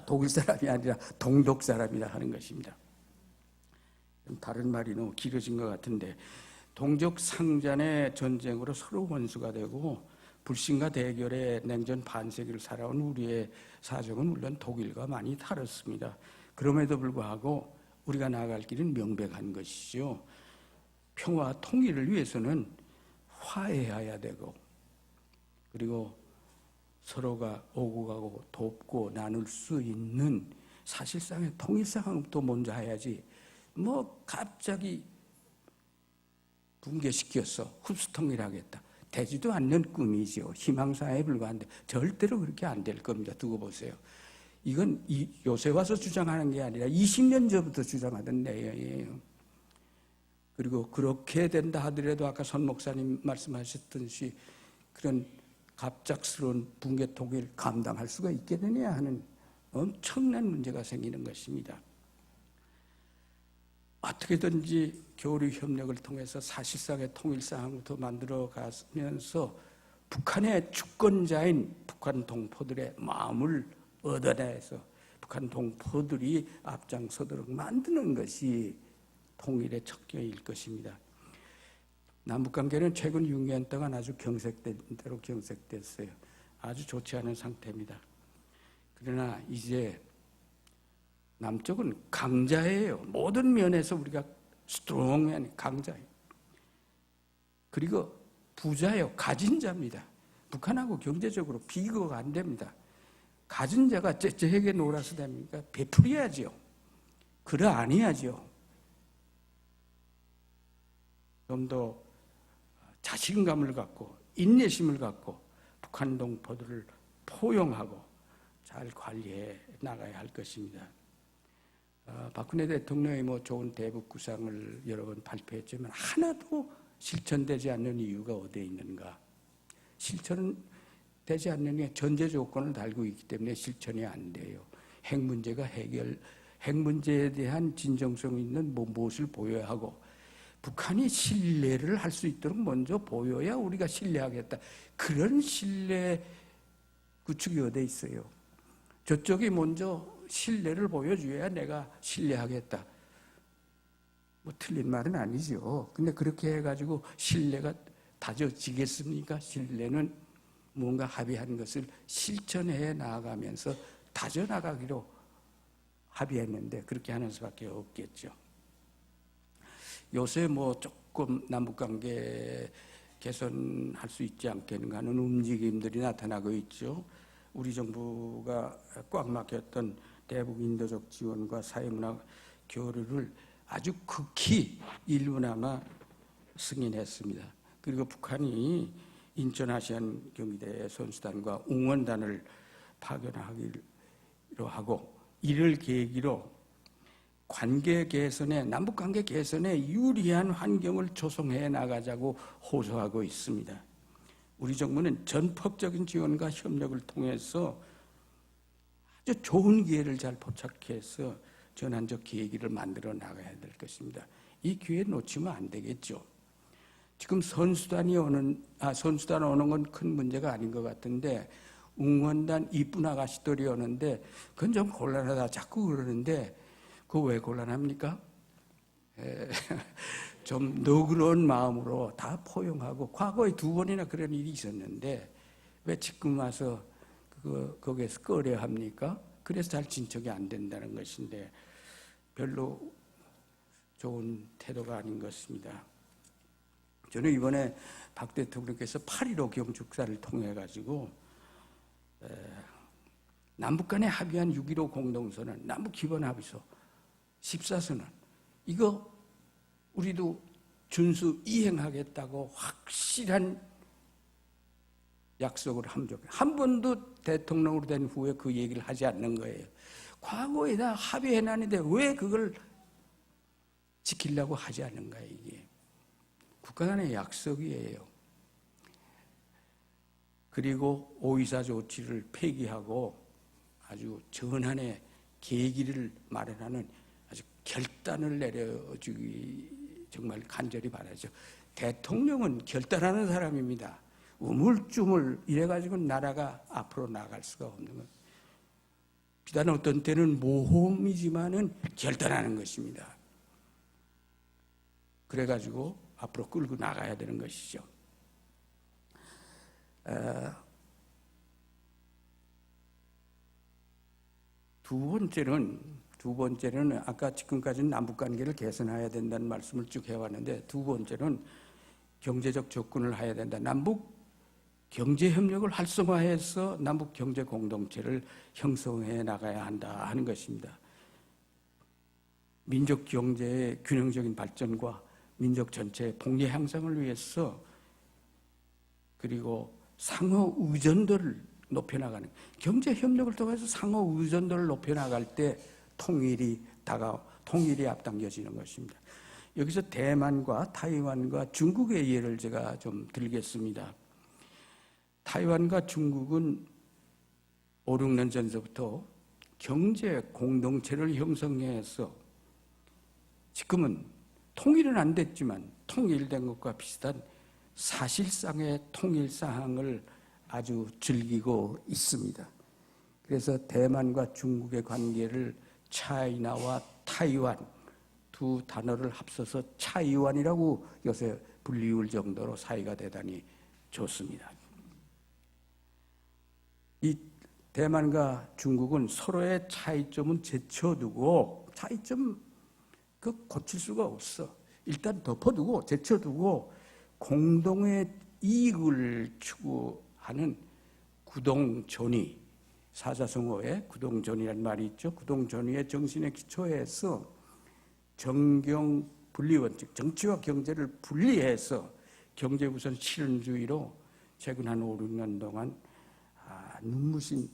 Speaker 2: 독일 사람이 아니라 동독 사람이라 하는 것입니다. 다른 말이 너무 길어진 것 같은데, 동족 상잔의 전쟁으로 서로 원수가 되고 불신과 대결의 냉전 반세기를 살아온 우리의 사정은 물론 독일과 많이 다릅니다. 그럼에도 불구하고 우리가 나아갈 길은 명백한 것이죠. 평화 통일을 위해서는 화해해야 되고, 그리고 서로가 오고 가고 돕고 나눌 수 있는 사실상의 통일상부터 먼저 해야지, 뭐 갑자기 붕괴시켜서 흡수통일하겠다, 되지도 않는 꿈이죠. 희망사회에 불과한데 절대로 그렇게 안 될 겁니다. 두고 보세요. 이건 요새 와서 주장하는 게 아니라 20년 전부터 주장하던 내용이에요. 그리고 그렇게 된다 하더라도 아까 선 목사님 말씀하셨듯이 그런 갑작스러운 붕괴 통일 감당할 수가 있겠느냐 하는 엄청난 문제가 생기는 것입니다. 어떻게든지 교류 협력을 통해서 사실상의 통일상부터 만들어 가면서 북한의 주권자인 북한 동포들의 마음을 얻어내서 북한 동포들이 앞장서도록 만드는 것이 통일의 척결일 것입니다. 남북관계는 최근 6년 동안 아주 경색된 대로 경색됐어요. 아주 좋지 않은 상태입니다. 그러나 이제 남쪽은 강자예요. 모든 면에서 우리가 스트롱한 강자예요. 그리고 부자예요. 가진 자입니다. 북한하고 경제적으로 비교가 안 됩니다. 가진 자가 째째하게 놀아서 됩니까? 베풀어야죠. 그래 아니야죠. 좀 더 자신감을 갖고 인내심을 갖고 북한 동포들을 포용하고 잘 관리해 나가야 할 것입니다. 박근혜 대통령이 뭐 좋은 대북 구상을 여러 번 발표했지만 하나도 실천되지 않는 이유가 어디에 있는가? 실천되지 않는 게 전제 조건을 달고 있기 때문에 실천이 안 돼요. 핵 문제에 대한 진정성 있는 무엇을 보여야 하고, 북한이 신뢰를 할 수 있도록 먼저 보여야 우리가 신뢰하겠다. 그런 신뢰 구축이 어디에 있어요? 저쪽이 먼저 신뢰를 보여줘야 내가 신뢰하겠다. 뭐 틀린 말은 아니죠. 근데 그렇게 해가지고 신뢰가 다져지겠습니까? 신뢰는 뭔가 합의한 것을 실천해 나아가면서 다져나가기로 합의했는데 그렇게 하는 수밖에 없겠죠. 요새 뭐 조금 남북관계 개선할 수 있지 않겠는가 하는 움직임들이 나타나고 있죠. 우리 정부가 꽉 막혔던 대북 인도적 지원과 사회문화 교류를 아주 극히 일부나마 승인했습니다. 그리고 북한이 인천 아시안 경기대 선수단과 응원단을 파견하기로 하고, 이를 계기로 관계 개선에, 남북 관계 개선에 유리한 환경을 조성해 나가자고 호소하고 있습니다. 우리 정부는 전폭적인 지원과 협력을 통해서 아주 좋은 기회를 잘 포착해서 전환적 계기를 만들어 나가야 될 것입니다. 이 기회 놓치면 안 되겠죠. 지금 선수단 오는 건 큰 문제가 아닌 것 같은데, 응원단 이쁜 아가씨들이 오는데 그건 좀 곤란하다 자꾸 그러는데, 그거 왜 곤란합니까? 좀 너그러운 마음으로 다 포용하고, 과거에 2번이나 그런 일이 있었는데 왜 지금 와서 거기에서 꺼려 합니까? 그래서 잘 진척이 안 된다는 것인데, 별로 좋은 태도가 아닌 것입니다. 저는 이번에 박 대통령께서 8.15 경축사를 통해 가지고 남북 간에 합의한 6.15 공동선언, 남북 기본 합의서 14선언, 이거 우리도 준수 이행하겠다고 확실한 약속을 함족해. 한 번도 대통령으로 된 후에 그 얘기를 하지 않는 거예요. 과거에 다 합의해놨는데 왜 그걸 지키려고 하지 않는가, 이게. 국가 간의 약속이에요. 그리고 5.24 조치를 폐기하고 아주 전환의 계기를 마련하는 아주 결단을 내려주기 정말 간절히 바라죠. 대통령은 결단하는 사람입니다. 우물쭈물 이래가지고 나라가 앞으로 나갈 수가 없는 거예요. 비단 어떤 때는 모험이지만은 결단하는 것입니다. 그래가지고 앞으로 끌고 나가야 되는 것이죠. 두 번째는 아까 지금까지는 남북관계를 개선해야 된다는 말씀을 쭉 해왔는데, 두 번째는 경제적 접근을 해야 된다. 남북 경제협력을 활성화해서 남북 경제 공동체를 형성해 나가야 한다 하는 것입니다. 민족 경제의 균형적인 발전과 민족 전체의 복리 향상을 위해서, 그리고 상호 의존도를 높여나가는, 경제협력을 통해서 상호 의존도를 높여나갈 때 통일이 앞당겨지는 것입니다. 여기서 대만과 타이완과 중국의 예를 제가 좀 들겠습니다. 타이완과 중국은 5, 6년 전서부터 경제 공동체를 형성해서 지금은 통일은 안 됐지만 통일된 것과 비슷한 사실상의 통일사항을 아주 즐기고 있습니다. 그래서 대만과 중국의 관계를 차이나와 타이완 두 단어를 합쳐서 차이완이라고 요새 불리울 정도로 사이가 대단히 좋습니다. 이 대만과 중국은 서로의 차이점은 제쳐두고, 차이점 고칠 수가 없어. 일단 덮어두고 제쳐두고 공동의 이익을 추구하는 구동존의, 사자성어에 구동존의라는 말이 있죠. 구동존의의 정신에 기초해서 정경 분리원칙, 정치와 경제를 분리해서 경제 우선 실현주의로 최근 한 5, 6년 동안 눈부신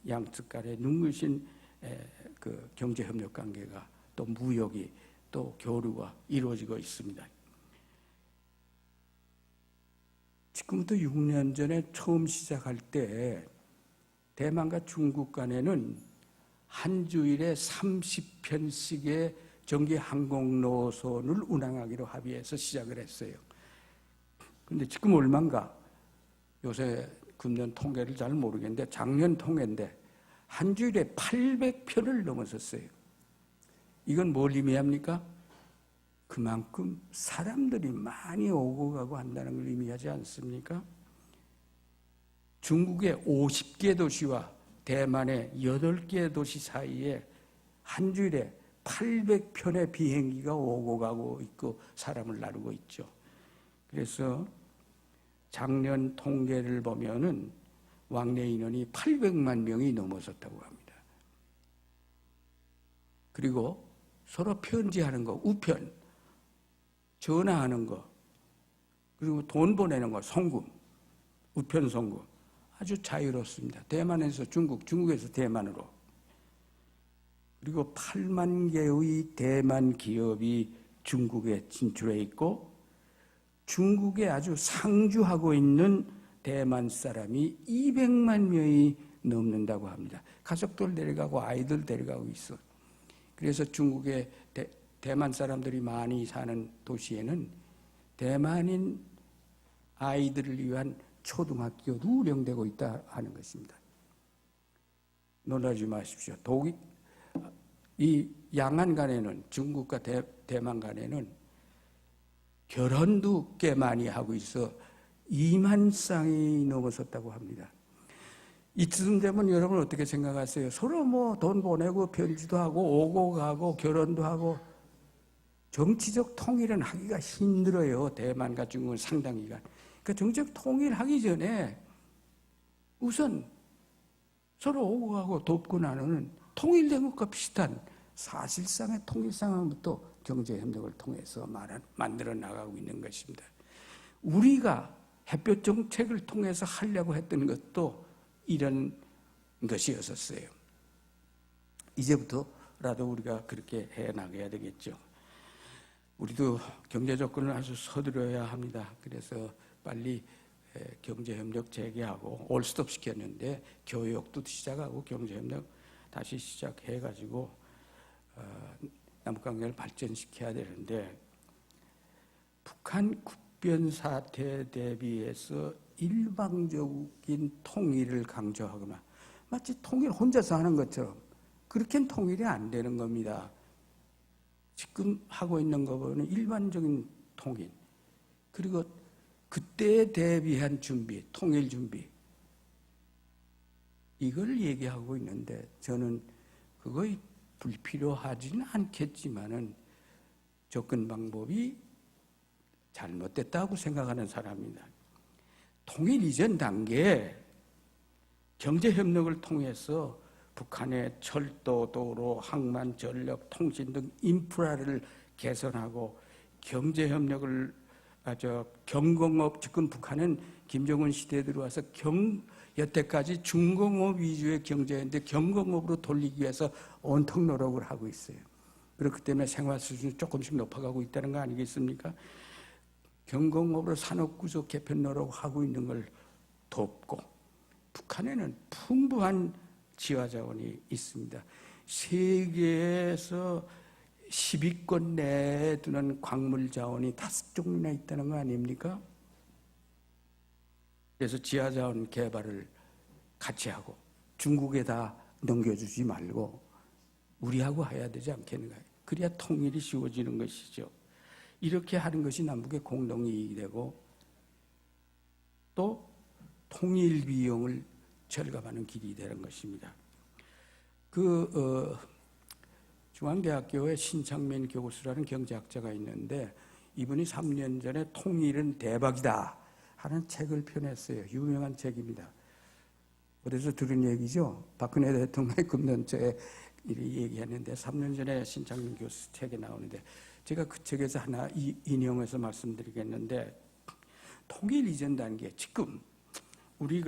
Speaker 2: 양측 간의 눈부신 그 경제협력 관계가, 또 무역이, 또 교류가 이루어지고 있습니다. 지금부터 6년 전에 처음 시작할 때 대만과 중국 간에는 한 주일에 30편씩의 정기 항공 노선을 운항하기로 합의해서 시작을 했어요. 그런데 지금 얼마인가? 요새 금년 통계를 잘 모르겠는데 작년 통계인데 한 주일에 800편을 넘어섰어요. 이건 뭘 의미합니까? 그만큼 사람들이 많이 오고 가고 한다는 걸 의미하지 않습니까? 중국의 50개 도시와 대만의 8개 도시 사이에 한 주일에 800편의 비행기가 오고 가고 있고 사람을 나르고 있죠. 그래서 작년 통계를 보면은 왕래 인원이 800만 명이 넘어섰다고 합니다. 그리고 서로 편지하는 거, 우편, 전화하는 거, 그리고 돈 보내는 거, 송금, 우편 송금 아주 자유롭습니다. 대만에서 중국, 중국에서 대만으로. 그리고 8만 개의 대만 기업이 중국에 진출해 있고 중국에 아주 상주하고 있는 대만 사람이 200만 명이 넘는다고 합니다. 가족들 데려가고 아이들 데려가고 있어. 그래서 중국의 대만 사람들이 많이 사는 도시에는 대만인 아이들을 위한 초등학교도 운영되고 있다 하는 것입니다. 놀라지 마십시오. 이 양안 간에는 중국과 대만 간에는 결혼도 꽤 많이 하고 있어 2만 쌍이 넘어섰다고 합니다. 이쯤 되면 여러분 어떻게 생각하세요? 서로 뭐 돈 보내고 편지도 하고 오고 가고 결혼도 하고 정치적 통일은 하기가 힘들어요. 대만과 중국은 상당 기간. 그러니까 정치적 통일하기 전에 우선 서로 오고 가고 돕고 나누는 통일된 것과 비슷한 사실상의 통일 상황부터 경제협력을 통해서 만들어 나가고 있는 것입니다. 우리가 햇볕 정책을 통해서 하려고 했던 것도 이런 것이었었어요. 이제부터라도 우리가 그렇게 해나가야 되겠죠. 우리도 경제 조건을 아주 서두려야 합니다. 그래서 빨리 경제협력 재개하고 올스톱 시켰는데 교역도 시작하고 경제협력 다시 시작해가지고 남북관계를 발전시켜야 되는데 북한 국변 사태에 대비해서 일방적인 통일을 강조하거나 마치 통일 혼자서 하는 것처럼 그렇게는 통일이 안 되는 겁니다. 지금 하고 있는 거는 일반적인 통일 그리고 그때에 대비한 준비, 통일 준비 이걸 얘기하고 있는데 저는 그거의 불필요하지는 않겠지만은 접근 방법이 잘못됐다고 생각하는 사람입니다. 통일 이전 단계에 경제협력을 통해서 북한의 철도, 도로, 항만, 전력, 통신 등 인프라를 개선하고 경제협력을 경공업, 지금 북한은 김정은 시대에 들어와서 여태까지 중공업 위주의 경제였는데 경공업으로 돌리기 위해서 온통 노력을 하고 있어요. 그렇기 때문에 생활 수준이 조금씩 높아가고 있다는 거 아니겠습니까? 경공업으로 산업구조 개편 노력하고 있는 걸 돕고 북한에는 풍부한 지하자원이 있습니다. 세계에서 10위권 내에 드는 광물자원이 5종이나 있다는 거 아닙니까? 그래서 지하자원 개발을 같이 하고 중국에다 넘겨주지 말고 우리하고 해야 되지 않겠는가. 그래야 통일이 쉬워지는 것이죠. 이렇게 하는 것이 남북의 공동이익이 되고 또 통일 비용을 절감하는 길이 되는 것입니다. 중앙대학교의 신창민 교수라는 경제학자가 있는데 이분이 3년 전에 통일은 대박이다 하는 책을 펴냈어요. 유명한 책입니다. 어디서 들은 얘기죠? 박근혜 대통령의 금년초에 얘기했는데 3년 전에 신창민 교수 책에 나오는데 제가 그 책에서 하나 인용해서 말씀드리겠는데 통일 이전 단계 지금 우리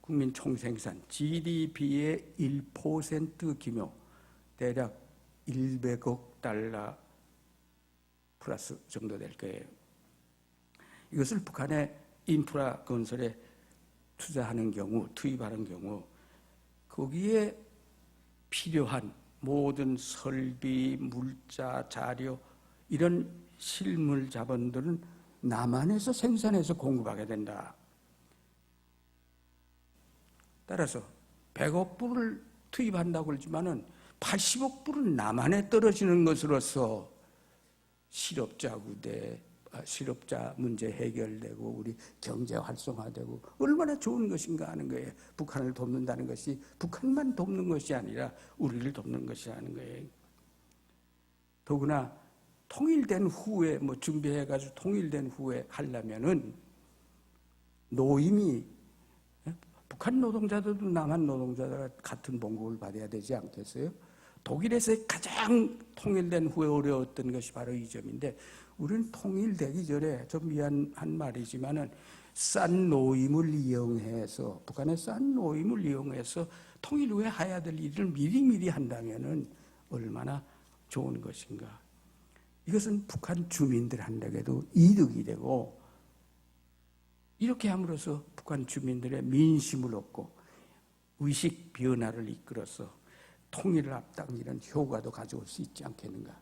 Speaker 2: 국민 총생산 GDP의 1% 규모 대략 100억 달러 플러스 정도 될 거예요. 이것을 북한의 인프라 건설에 투자하는 경우, 투입하는 경우 거기에 필요한 모든 설비, 물자, 자료 이런 실물 자본들은 남한에서 생산해서 공급하게 된다. 따라서 100억 불을 투입한다고 그러지만은 80억 불은 남한에 떨어지는 것으로서 실업자 문제 해결되고 우리 경제 활성화되고 얼마나 좋은 것인가 하는 거예요. 북한을 돕는다는 것이 북한만 돕는 것이 아니라 우리를 돕는 것이라는 거예요. 더구나 통일된 후에 준비해가지고 통일된 후에 하려면은 노임이 북한 노동자들도 남한 노동자들과 같은 봉급을 받아야 되지 않겠어요? 독일에서 가장 통일된 후에 어려웠던 것이 바로 이 점인데 우리는 통일되기 전에 좀 미안한 말이지만은 싼 노임을 이용해서 북한의 싼 노임을 이용해서 통일 후에 해야 될 일을 미리미리 한다면은 얼마나 좋은 것인가. 이것은 북한 주민들한테도 이득이 되고 이렇게 함으로써 북한 주민들의 민심을 얻고 의식 변화를 이끌어서 통일을 앞당기는 효과도 가져올 수 있지 않겠는가.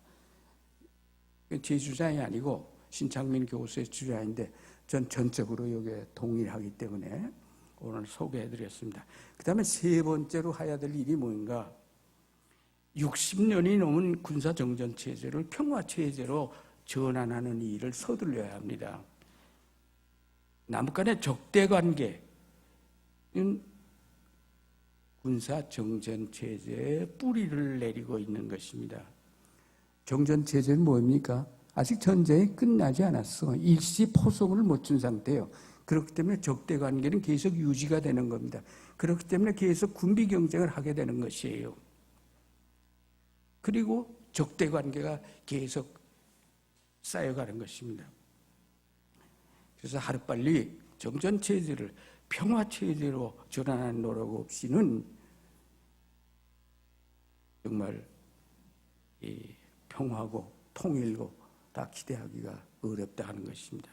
Speaker 2: 제 주장이 아니고 신창민 교수의 주장인데 전 전적으로 여기에 동일하기 때문에 오늘 소개해드렸습니다. 그 다음에 세 번째로 해야 될 일이 뭔가 60년이 넘은 군사정전체제를 평화체제로 전환하는 일을 서둘러야 합니다. 남북 간의 적대관계는 군사정전체제의 뿌리를 내리고 있는 것입니다. 정전체제는 뭡니까? 아직 전쟁이 끝나지 않았어. 일시 포성을 못 준 상태예요. 그렇기 때문에 적대관계는 계속 유지가 되는 겁니다. 그렇기 때문에 계속 군비 경쟁을 하게 되는 것이에요. 그리고 적대관계가 계속 쌓여가는 것입니다. 그래서 하루빨리 정전체제를 평화체제로 전환하는 노력 없이는 정말 이 평화고 통일고 다 기대하기가 어렵다 하는 것입니다.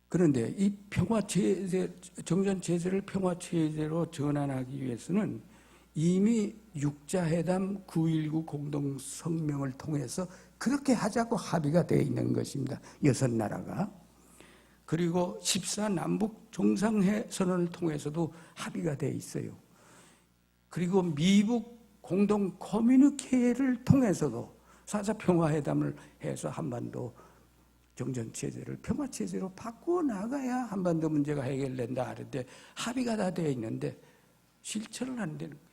Speaker 2: 그런데 이 평화체제, 정전체제를 평화체제로 전환하기 위해서는 이미 육자회담 9.19 공동성명을 통해서 그렇게 하자고 합의가 되어 있는 것입니다. 6나라가. 그리고 14남북 정상회선언을 통해서도 합의가 되어 있어요. 그리고 미북 공동 커뮤니케를 통해서도 4차 평화회담을 해서 한반도 정전체제를 평화체제로 바꾸어 나가야 한반도 문제가 해결된다 하는데 합의가 다 되어 있는데 실천은 안 되는 거예요.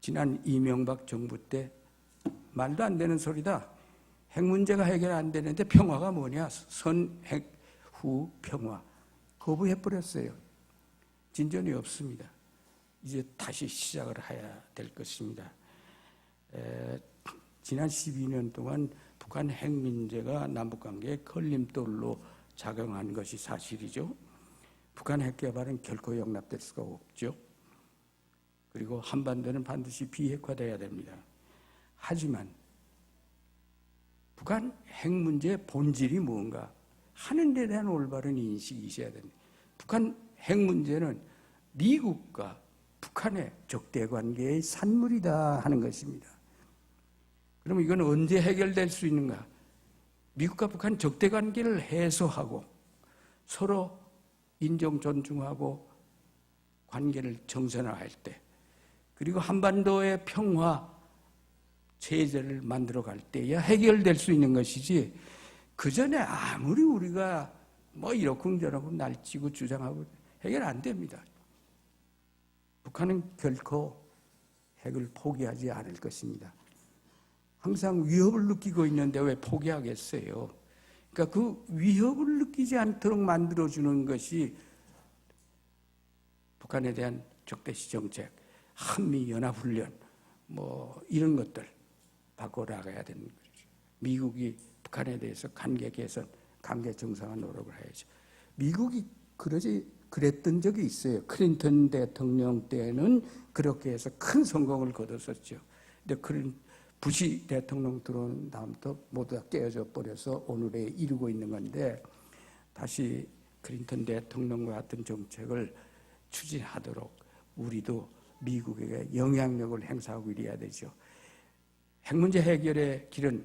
Speaker 2: 지난 이명박 정부 때 말도 안 되는 소리다. 핵 문제가 해결 안 되는데 평화가 뭐냐? 선핵 후 평화. 거부해버렸어요. 진전이 없습니다. 이제 다시 시작을 해야 될 것입니다. 지난 12년 동안 북한 핵 문제가 남북관계의 걸림돌로 작용한 것이 사실이죠. 북한 핵 개발은 결코 용납될 수가 없죠. 그리고 한반도는 반드시 비핵화돼야 됩니다. 하지만 북한 핵 문제의 본질이 뭔가 하는 데 대한 올바른 인식이 있어야 됩니다. 북한 핵 문제는 미국과 북한의 적대관계의 산물이다 하는 것입니다. 그러면 이건 언제 해결될 수 있는가? 미국과 북한 적대관계를 해소하고 서로 인정 존중하고 관계를 정상화할 때, 그리고 한반도의 평화 체제를 만들어갈 때야 해결될 수 있는 것이지, 그 전에 아무리 우리가 뭐 이렇고 저렇고 날치고 주장하고 해결 안 됩니다. 북한은 결코 핵을 포기하지 않을 것입니다. 항상 위협을 느끼고 있는데 왜 포기하겠어요? 그러니까 그 위협을 느끼지 않도록 만들어주는 것이 북한에 대한 적대시 정책, 한미연합훈련, 뭐 이런 것들 바꿔나가야 되는 거죠. 미국이 북한에 대해서 관계 개선, 관계 정상화 노력을 해야죠. 미국이 그랬던 적이 있어요. 클린턴 대통령 때는 그렇게 해서 큰 성공을 거뒀었죠. 근데 부시 대통령 들어온 다음부터 모두 다 깨어져 버려서 오늘에 이르고 있는 건데, 다시 클린턴 대통령과 같은 정책을 추진하도록 우리도 미국에게 영향력을 행사하고 이래야 되죠. 핵 문제 해결의 길은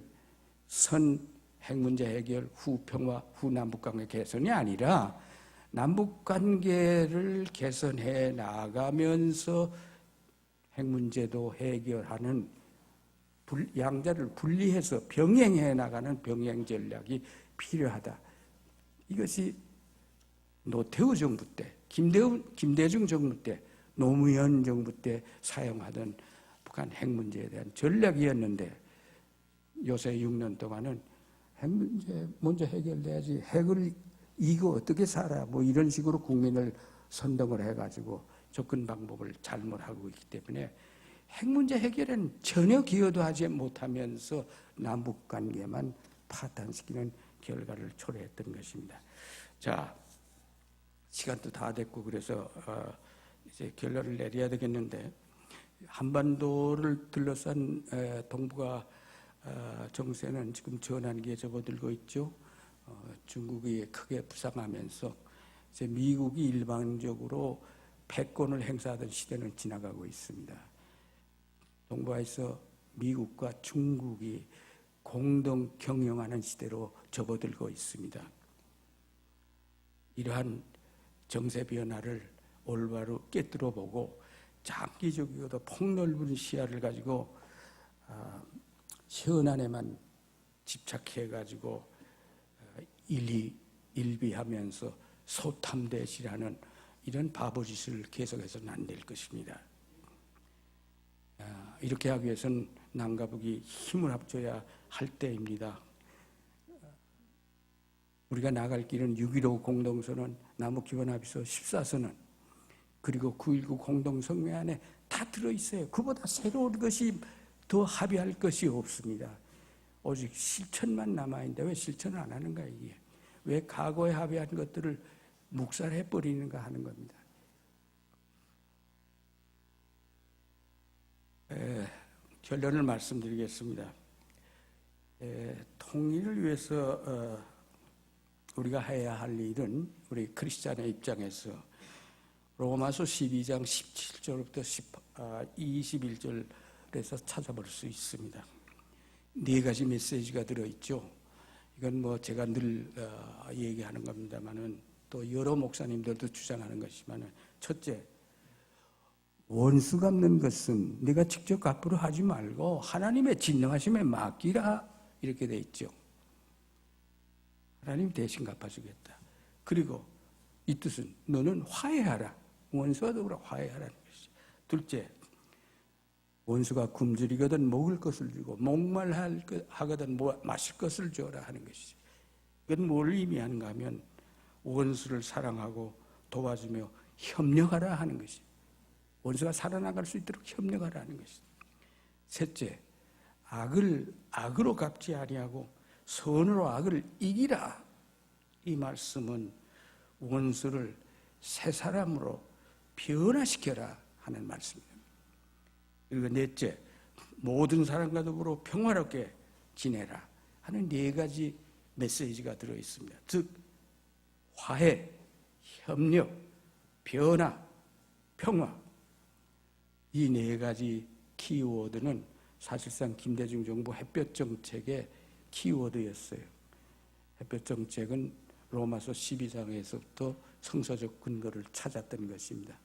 Speaker 2: 핵 문제 해결 후 평화 후 남북관계 개선이 아니라 남북관계를 개선해 나가면서 핵 문제도 해결하는 양자를 분리해서 병행해 나가는 병행 전략이 필요하다. 이것이 노태우 정부 때, 김대중 정부 때, 노무현 정부 때 사용하던 북한 핵 문제에 대한 전략이었는데, 요새 6년 동안은 핵 문제 먼저 해결돼야지, 핵을 이거 어떻게 살아? 뭐 이런 식으로 국민을 선동을 해가지고 접근 방법을 잘못하고 있기 때문에 핵 문제 해결에는 전혀 기여도 하지 못하면서 남북 관계만 파탄시키는 결과를 초래했던 것입니다. 자, 시간도 다 됐고 그래서 이제 결론을 내려야 되겠는데, 한반도를 둘러싼 동북아 정세는 지금 전환기에 접어들고 있죠. 중국이 크게 부상하면서 이제 미국이 일방적으로 패권을 행사하던 시대는 지나가고 있습니다. 동북아에서 미국과 중국이 공동 경영하는 시대로 접어들고 있습니다. 이러한 정세 변화를 올바로 꿰뚫어 보고 장기적이고도 폭넓은 시야를 가지고 현안에만 집착해가지고 일비하면서 소탐대실하는 이런 바보짓을 계속해서는 안 될 것입니다. 이렇게 하기 위해서는 남과 북이 힘을 합쳐야 할 때입니다. 우리가 나갈 길은 6.15 공동선언, 남북기본합의서 14선언, 그리고 9.19 공동성명 안에 다 들어있어요. 그보다 새로운 것이 더 합의할 것이 없습니다. 오직 실천만 남아있는데 왜 실천을 안 하는가 이게. 왜 과거에 합의한 것들을 묵살해버리는가 하는 겁니다. 결론을 말씀드리겠습니다. 통일을 위해서 우리가 해야 할 일은 우리 크리스찬의 입장에서 로마서 12장 17절부터 21절에서 찾아볼 수 있습니다. 네 가지 메시지가 들어있죠. 이건 뭐 제가 늘 얘기하는 겁니다만은 또 여러 목사님들도 주장하는 것이지만은, 첫째, 원수 갚는 것은 네가 직접 갚으려 하지 말고 하나님의 진노하심에 맡기라, 이렇게 돼 있죠. 하나님 대신 갚아주겠다. 그리고 이 뜻은 너는 화해하라. 원수와 더불어 화해하라는 것이죠. 둘째, 원수가 굶주리거든 먹을 것을 주고 목말하거든 마실 것을 주어라 하는 것이죠. 이건 뭘 의미하는가 하면 원수를 사랑하고 도와주며 협력하라 하는 것이죠. 원수가 살아나갈 수 있도록 협력하라 하는 것이죠. 셋째, 악을 악으로 갚지 아니하고 선으로 악을 이기라. 이 말씀은 원수를 새 사람으로 변화시켜라 하는 말씀입니다. 그리고 넷째, 모든 사람과 더불어 평화롭게 지내라 하는 네 가지 메시지가 들어있습니다. 즉 화해, 협력, 변화, 평화, 이 네 가지 키워드는 사실상 김대중 정부 햇볕 정책의 키워드였어요. 햇볕 정책은 로마서 12장에서부터 성서적 근거를 찾았던 것입니다.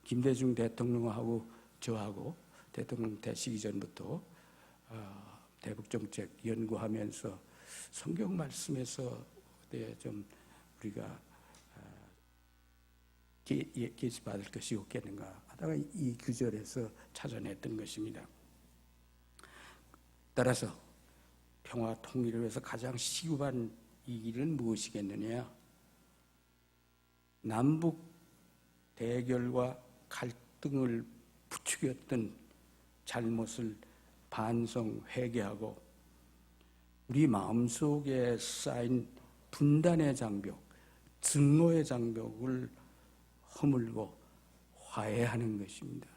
Speaker 2: 김대중 대통령하고 저하고 대통령 되시기 전부터 대북 정책 연구하면서 성경 말씀에서 좀 우리가 계시받을 것이 없겠는가 하다가 이 구절에서 찾아냈던 것입니다. 따라서 평화 통일을 위해서 가장 시급한 이 일은 무엇이겠느냐? 남북 대결과 갈등을 부추겼던 잘못을 반성, 회개하고 우리 마음속에 쌓인 분단의 장벽, 증오의 장벽을 허물고 화해하는 것입니다.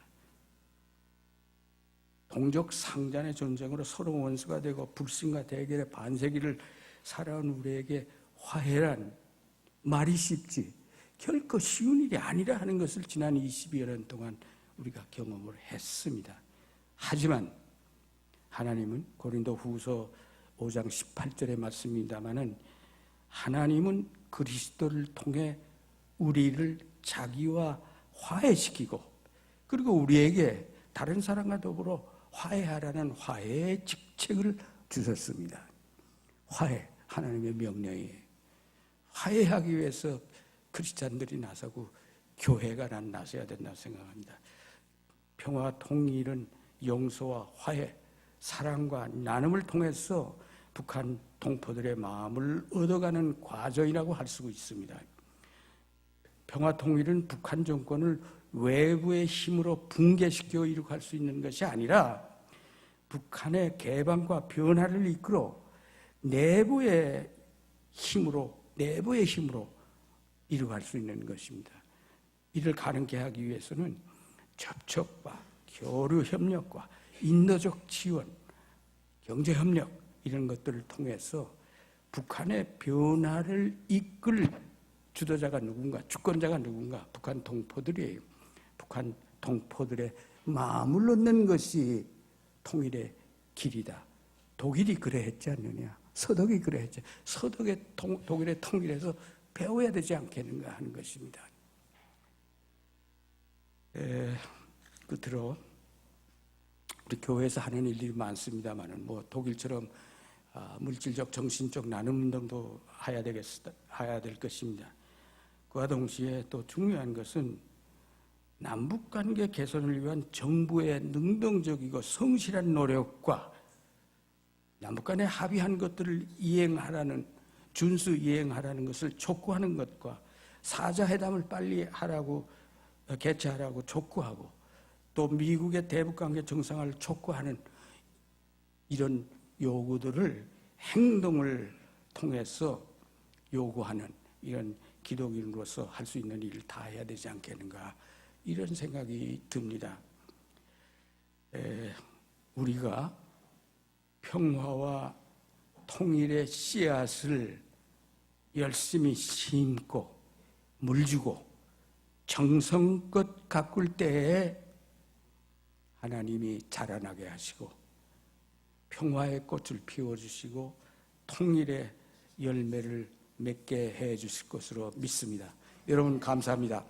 Speaker 2: 동족 상잔의 전쟁으로 서로 원수가 되고 불신과 대결의 반세기를 살아온 우리에게 화해란 말이 쉽지 결코 쉬운 일이 아니라 하는 것을 지난 20여 년 동안 우리가 경험을 했습니다. 하지만 하나님은 고린도 후서 5장 18절의 말씀입니다마는 하나님은 그리스도를 통해 우리를 자기와 화해시키고 그리고 우리에게 다른 사람과 더불어 화해하라는 화해의 직책을 주셨습니다. 화해, 하나님의 명령이에요. 화해하기 위해서 크리스찬들이 나서고 교회가 나서야 된다고 생각합니다. 평화 통일은 용서와 화해, 사랑과 나눔을 통해서 북한 동포들의 마음을 얻어가는 과정이라고 할 수 있습니다. 평화 통일은 북한 정권을 외부의 힘으로 붕괴시켜 이룩할 수 있는 것이 아니라 북한의 개방과 변화를 이끌어 내부의 힘으로 이룩할 수 있는 것입니다. 이를 가능케 하기 위해서는 접촉과 교류 협력과 인도적 지원, 경제 협력 이런 것들을 통해서 북한의 변화를 이끌 주도자가 누군가, 주권자가 누군가, 북한 동포들이에요. 북한 동포들의 마음을 얻는 것이 통일의 길이다. 독일이 그래 했지 않느냐? 서독이 그래 했지. 서독의 독일의 통일에서 배워야 되지 않겠는가 하는 것입니다. 끝으로 우리 교회에서 하는 일들이 많습니다만은 독일처럼 물질적, 정신적 나눔 운동도 해야 될 것입니다. 그와 동시에 또 중요한 것은 남북관계 개선을 위한 정부의 능동적이고 성실한 노력과 남북간에 합의한 것들을 준수 이행하라는 것을 촉구하는 것과 사자회담을 빨리 개최하라고 촉구하고 또 미국의 대북관계 정상화를 촉구하는 이런 요구들을 행동을 통해서 요구하는 이런 기독인으로서 할 수 있는 일을 다 해야 되지 않겠는가 이런 생각이 듭니다. 우리가 평화와 통일의 씨앗을 열심히 심고 물주고 정성껏 가꿀 때에 하나님이 자라나게 하시고 평화의 꽃을 피워주시고 통일의 열매를 맺게 해 주실 것으로 믿습니다. 여러분 감사합니다.